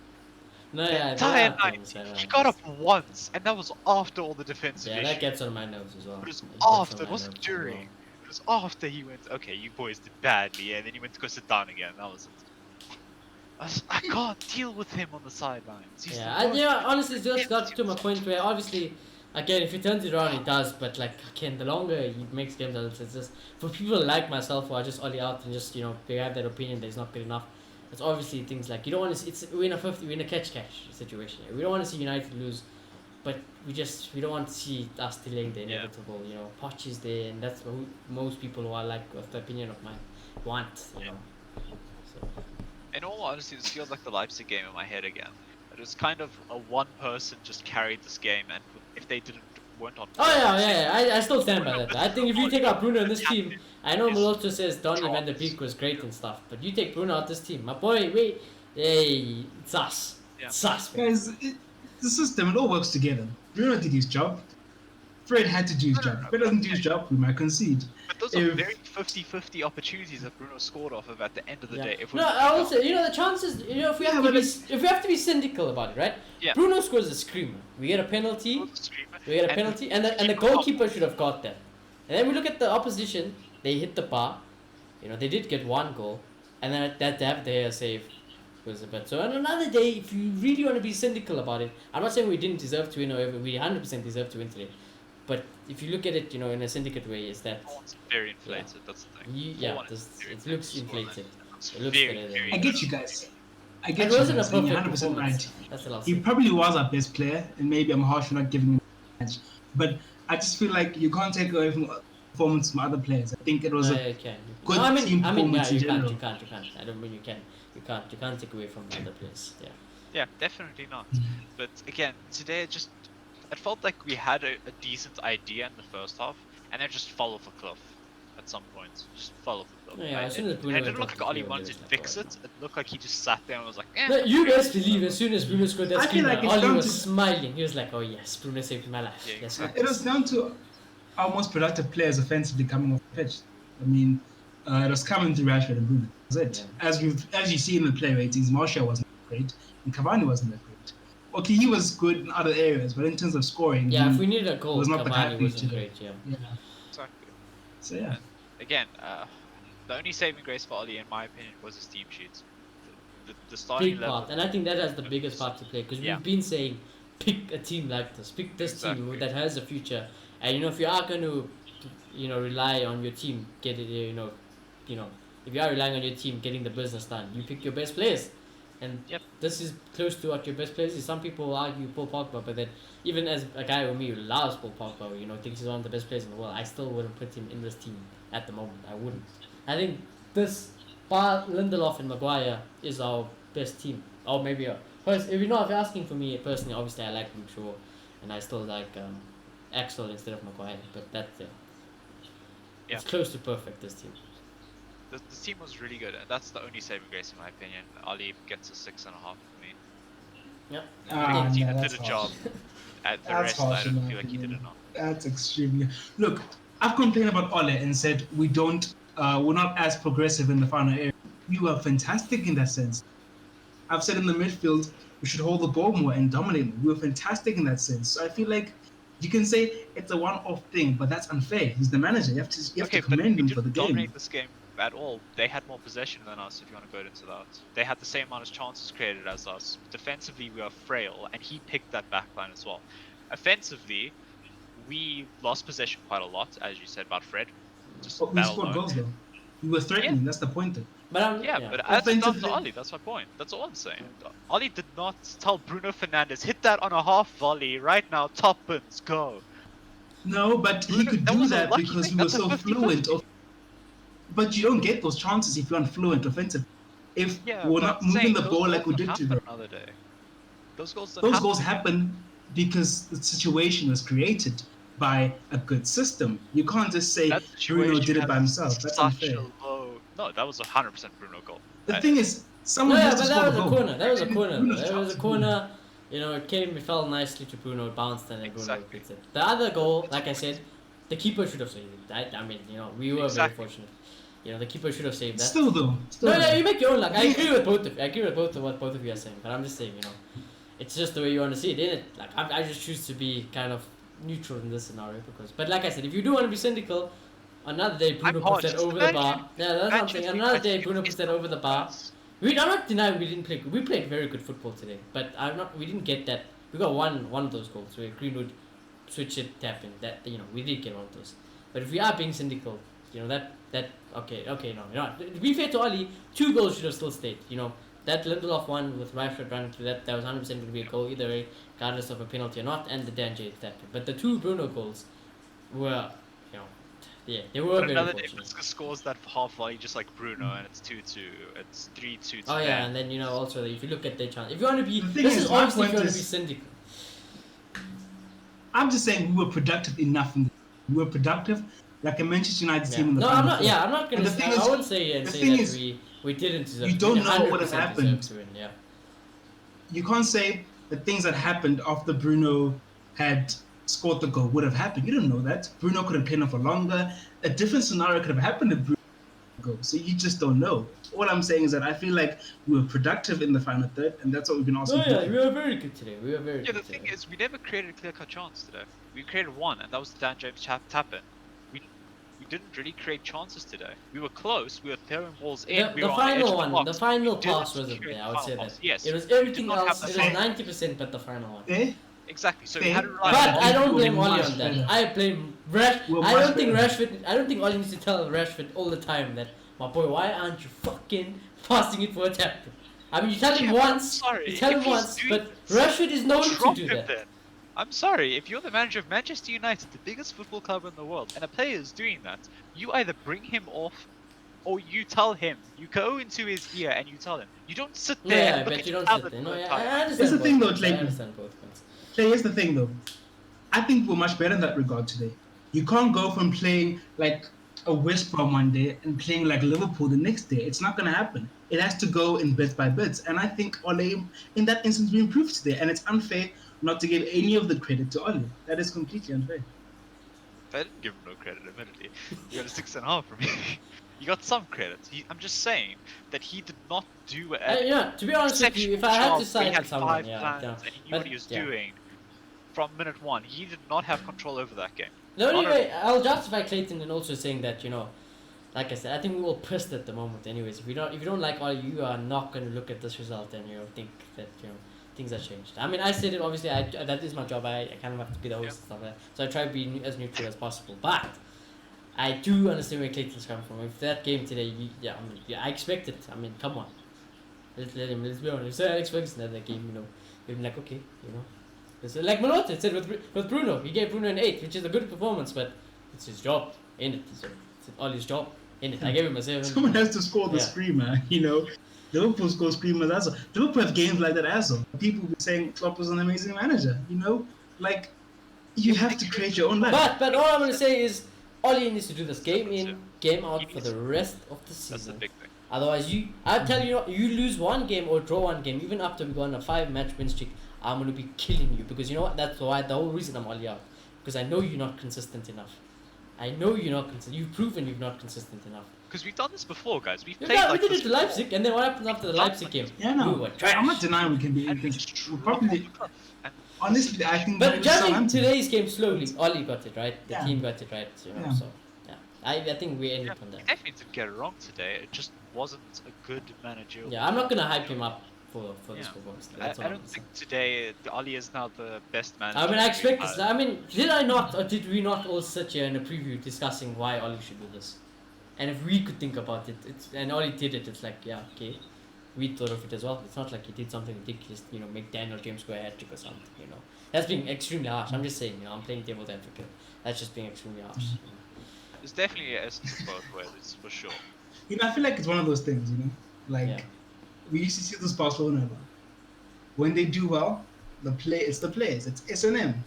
No, the yeah, entire night. He got up once, and that was after all the defensive issues. that gets on my nerves as well. It was after, it wasn't during. It was after he went, okay, you boys did badly, and then he went to go sit down again. That was it. I can't deal with him on the sidelines. Honestly, it's just got to my point where obviously, again, if he turns it around, he does. But like, again, the longer he makes games, it's just for people like myself who are just Ollie out and just they have that opinion that he's not good enough. It's obviously things like you don't want to see. We're in a catch situation. We don't want to see United lose, but we don't want to see us delaying the inevitable. Poch is there, and that's what most people who are like of the opinion of mine want. So. In all honesty, this feels like the Leipzig game in my head again. It was kind of a one person just carried this game, and if they weren't on. Oh yeah. I still stand by that. I think if you take out Bruno in this team, I know Malotto says Donny van der Beek was great and stuff, but you take Bruno out this team, my boy. It's us. Yeah. It's us. Guys, the system, it all works together. Bruno did his job. Fred had to do his job. If Fred doesn't do his job, we might concede. But those are very 50-50 opportunities that Bruno scored off of at the end of the day. I will say, the chances, if we have to be cynical about it, right? Yeah. Bruno scores a screamer. We get a penalty. And the goalkeeper should have got that. And then we look at the opposition. They hit the bar. They did get one goal, and then they have the save, was a bit. So on another day, if you really want to be cynical about it, I'm not saying we didn't deserve to win, or we 100% deserve to win today. But if you look at it, in a syndicate way, is that It's very inflated. That's the thing. it looks inflated. It looks very, better very I get you guys. I get It you wasn't a guys. And you're perfect 100% right. performance. That's what I'll He say. probably was our best player, and maybe I'm harsh for not giving him a match. But I just feel like you can't take away from performance from other players. I think it was No, a you can. good No, team yeah, performance in you general. can't. I don't mean you can. You can't take away from the other players. Yeah. Yeah, definitely not. But again, today it felt like we had a decent idea in the first half, and then just fell off a cliff at some point. Just fell off a cliff. Yeah, as soon as Bruno It didn't went look off like the Oli field, wanted it to was fix like, it. It looked like he just sat there and was like, No, you okay, best believe as soon as Bruno scored that I feel screamer, like it's Oli down was to- smiling. He was like, "Oh yes, Bruno saved my life." Yeah, Yes, exactly. It was down to our most productive players offensively coming off the pitch. I mean, it was coming through Rashford and Bruno. That's it. As you see in the play ratings, Martial wasn't great, and Cavani wasn't that great. Okay, he was good in other areas, but in terms of scoring, Yeah, he if we needed a goal, was not the Cavani happy wasn't today. great. Yeah. Yeah. Exactly. So yeah. Again, the only saving grace for Oli, in my opinion, was his team sheets. The starting Big level. part, and I think that has the biggest part to play because Yeah. we've been saying, pick a team like this, pick this team Exactly. that has a future, and if you are going to, rely on your team, get it, if you are relying on your team getting the business done, you pick your best players, and Yep. this is close to what your best players is. Some people argue Paul Pogba, but then even as a guy with me who loves Paul Pogba, thinks he's one of the best players in the world, I still wouldn't put him in this team at the moment. I wouldn't. I think this bar Lindelof and Maguire is our best team. Or maybe first, if you're asking for me personally, obviously I like Luke Shaw, and I still like Axel instead of Maguire. But that's it's close to perfect, this team. The team was really good, and that's the only saving grace in my opinion. Ali gets a 6.5 for me. Yep. I think he no, did that's a job. harsh. At the That's rest, harsh I in don't my feel like he did opinion. enough. That's extremely. Look, I've complained about Ole and said we're not as progressive in the final area. You were fantastic in that sense. I've said in the midfield we should hold the ball more and dominate more. We were fantastic in that sense. So I feel like you can say it's a one-off thing, but that's unfair. He's the manager. You have to But commend we him for didn't the game. dominate this game at all. They had more possession than us, if you want to go into that. They had the same amount of chances created as us. Defensively, we are frail, and he picked that back line as well. Offensively, we lost possession quite a lot, as you said about Fred. Just But we that scored alone. goals though. We were threatening. That's the point. Though. But But as it does to Offensively- Oli, that's my point. That's all I'm saying. Oli did not tell Bruno Fernandes, hit that on a half volley right now, top bins, go. No, but he Bruno- could that do was a that lucky because thing. we were That's a so 50-50. fluent. But you don't get those chances if you're unfluent offensive. If we're but not I'm moving saying the those ball goals like we don't did happen today. another day. Those goals don't Those happen. goals happen because the situation was created by a good system. You can't just say That Bruno situation did it by has himself. That's such unfair. a low. No, that was a 100% Bruno goal. The thing is, someone No, has but to that score was the a goal. corner. That was a corner. Bruno's That was chance a to corner. It fell nicely to Bruno, it bounced, and then Bruno Exactly. picked it. The other goal, like I said, the keeper should have saved it. I mean, we were Exactly. very fortunate. The keeper should have saved that. Still though. Still No, though. you make your own luck. I agree with both of you. I agree with both of what both of you are saying. But I'm just saying, it's just the way you want to see it, isn't it? Like I just choose to be kind of neutral in this scenario but like I said, if you do want to be cynical, another day Bruno I'm puts harsh. that over the bar. Yeah, that's something. Another day Bruno puts that over the bar. I'm not denying we didn't play good. We played very good football today, but we didn't get that. We got one of those goals where Greenwood switch it, tap in. That we did get one of those. But if we are being cynical, okay, no. To be fair to Ali, 2 goals should have still stayed. That Lindelof one with Rashford running through that was 100% going to be a goal either way, regardless of a penalty or not, and the Dan Jay tap in. But the 2 Bruno goals were, they were But very another day, fortunate. Visca scores that half volley just like Bruno, and it's 2-2. It's 3-2 to Oh yeah, them. and then also if you look at their chance, if you want to be, The thing this is, is my obviously if point you want to be is- cynical. I'm just saying we were productive enough. We were productive, like a Manchester United team in the No, final I'm not. four. Yeah, I'm not gonna. And the thing I is- wouldn't say the say thing that is, we didn't deserve. you don't know what would have 100% happened. deserved to win, yeah. You can't say the things that happened after Bruno had scored the goal would have happened. You don't know that. Bruno could have played on for longer. A different scenario could have happened if Bruno goal. So you just don't know. All I'm saying is that I feel like we were productive in the final third, and that's what we've been asking Oh yeah, for. we were very good today. We were very Yeah, good the thing today. is, we never created a clear-cut chance today. We created one, and that was the Dan James tap in. We didn't really create chances today. We were close. We were throwing balls in. The, We the were on the edge final of one, box. the final We didn't pass wasn't create there. the I would final say pass. that. Yes. It was We did everything not have else. the It was final- 90%, but the final one. Fair. Exactly. So we Fair. had to rely But on I don't We're blame Oli much on that. better. I blame Rash. We're I much don't think better. Rashford. I don't think Oli needs to tell Rashford all the time that, my boy, why aren't you fucking passing it for a tap? I mean, you tell him Yeah, but I'm once. sorry, You tell if him he's once, doing but this, Rashford is known to drop do him that. then. I'm sorry, if you're the manager of Manchester United, the biggest football club in the world, and a player is doing that, you either bring him off or you tell him. You go into his ear and you tell him. You don't sit No, there yeah, and look but at you your don't sit tablet there. the No, whole yeah, time. I understand. Here's the both thing though, points. I Clayton. understand both points. So here's the thing though. I think we're much better in that regard today. You can't go from playing like a West Brom one day and playing like Liverpool the next day. It's not going to happen. It has to go in bits by bits. And I think Ole, in that instance, we improved today. And it's unfair not to give any of the credit to Ole. That is completely unfair. I didn't give him no credit, admittedly. You got a 6.5 from me. You got some credit. I'm just saying that he did not do it. Yeah, to be honest with you, if I had to side he had with someone, 5 yeah, plans yeah. and he knew But, what he was yeah. doing from minute 1. He did not have control over that game. The only Not at way I'll justify Clayton in also saying that, like I said, I think we're all pissed at the moment. Anyways, if you don't like Oli, you are not going to look at this result and think that things have changed. I mean, I said it obviously. That is my job. I kind of have to be the host and stuff like that. So I try to be as neutral as possible. But I do understand where Clayton's coming from. If that game today, I expect it. I mean, come on, let's be honest. So I expect that game. You'd be like, okay, It's like Malote said with Bruno. He gave Bruno an 8, which is a good performance, but it's his job, in it. It's Ollie's job, in it. I gave him a 7. Someone has to score the screamer, Liverpool score screamers as well. Liverpool have games like that as well. People be saying Klopp was an amazing manager, Like, you have to create your own life. But all I'm going to say is, Ollie needs to do this game in, game out for the rest of the season. That's the big thing. Otherwise, I tell you, you lose one game or draw one game, even after we go on a 5-match win streak, I'm going to be killing you. Because you know what? That's why the whole reason I'm Ollie out. Because I know you're not consistent enough. I know you're not consistent. You've proven you're not consistent enougugh. Because we've done this before, guys. We've Yeah, played like we did this it to before. Leipzig, and then what happens after the Leipzig game? Yeah, no. We were trash. I'm not denying we can be And we inconsistent. just We drop probably, off the cliff. And honestly, I think. But maybe judging Southampton. today's game slowly, Ollie got it right. The Yeah. team got it right. Yeah. So yeah, I think we ended yeah, on he that. definitely didn't get it wrong today. It just wasn't a good managerial. Yeah, I'm not gonna hype him up for this Yeah. performance. I That's all I'm don't gonna say. think today Ali is now the best manager. I mean, I expect we've this. had. I mean, did I not, or did we not all sit here in a preview discussing why Ollie should do this? And if we could think about it, and Ollie did it, it's like, yeah, okay, we thought of it as well. It's not like he did something ridiculous, make Daniel James go a hat trick or something, That's being extremely harsh. I'm just saying, I'm playing devil's advocate. That's just being extremely harsh. There's definitely an essence of both ways, for sure. I feel like it's one of those things, Like, Yeah. we used to see this Barcelona a lot. When they do well, it's the players, it's S&M.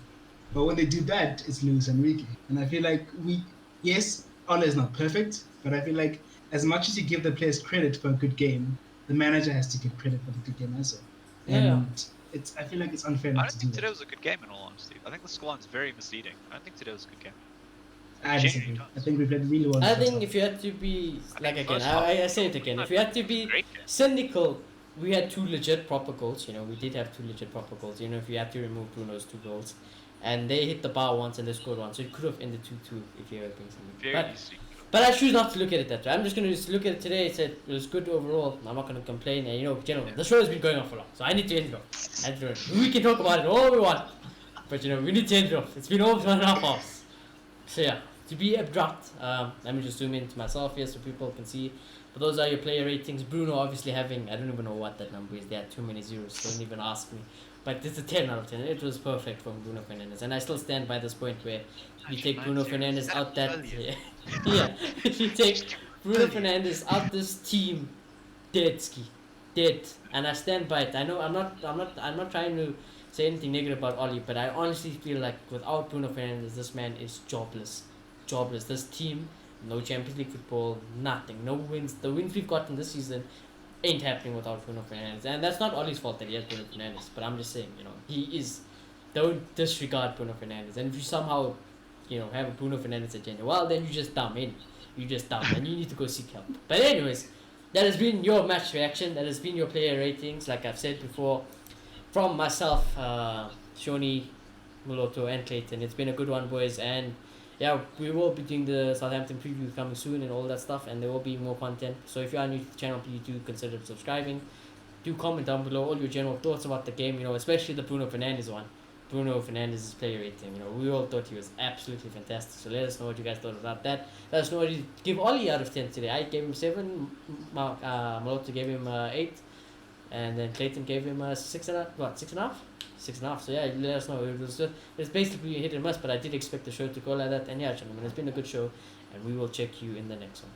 But when they do bad, it's Lewis and Enrique. And I feel like yes, Ole is not perfect, but I feel like as much as you give the players credit for a good game, the manager has to give credit for the good game as well. Yeah. And I feel like it's unfair I not don't to do think today that. was a good game, in all honesty. I think the scoreline's very misleading. I don't think today was a good game. I disagree. I think we played really well. in I the first think half. if you had to be, like again, first half- I say it again, if you had to be Great game. cynical, we had 2 legit proper goals, we did have 2 legit proper goals, if you had to remove Bruno's 2 goals. And they hit the bar once and they scored once, so it could have ended 2-2 if you were being cynical. Very easy. But I choose not to look at it that way. I'm just going to just look at it today and say it was good overall. I'm not going to complain. And gentlemen, the show has been going on for long, so I need to end it off. We can talk about it all we want, but we need to end it off. It's been over 2.5 hours. So yeah, to be abrupt, let me just zoom into myself here so people can see. But those are your player ratings. Bruno obviously having, I don't even know what that number is. There are too many zeros, don't even ask me. But it's a 10 out of 10. It was perfect from Bruno Fernandes. And I still stand by this point where you take Bruno Fernandes out that... Yeah, if you take Bruno Fernandes out this team, dead ski. Dead. And I stand by it. I know I'm not trying to say anything negative about Oli, but I honestly feel like without Bruno Fernandes, this man is jobless. Jobless. This team, no Champions League football, nothing. No wins. The wins we've gotten this season ain't happening without Bruno Fernandes. And that's not Oli's fault that he has Bruno Fernandes, but I'm just saying, he is. Don't disregard Bruno Fernandes. And if you somehow, have a Bruno Fernandes agenda, well, then you're just dumb, ain't you? You're just dumb, and you need to go seek help. But anyways, that has been your match reaction. That has been your player ratings, like I've said before, from myself, Shoni, Muloto, and Clayton. It's been a good one, boys, and yeah, we will be doing the Southampton preview coming soon and all that stuff, and there will be more content. So if you are new to the channel, please do consider subscribing. Do comment down below all your general thoughts about the game, especially the Bruno Fernandes one. Bruno Fernandes' player rating, we all thought he was absolutely fantastic. So let us know what you guys thought about that. Let us know what you give Ollie out of 10 today. I gave him 7, Malota gave him 8, and then Clayton gave him 6.5. 6.5. So yeah, let us know. It's basically a hit and miss, but I did expect the show to go like that. And yeah, gentlemen, it's been a good show, and we will check you in the next one.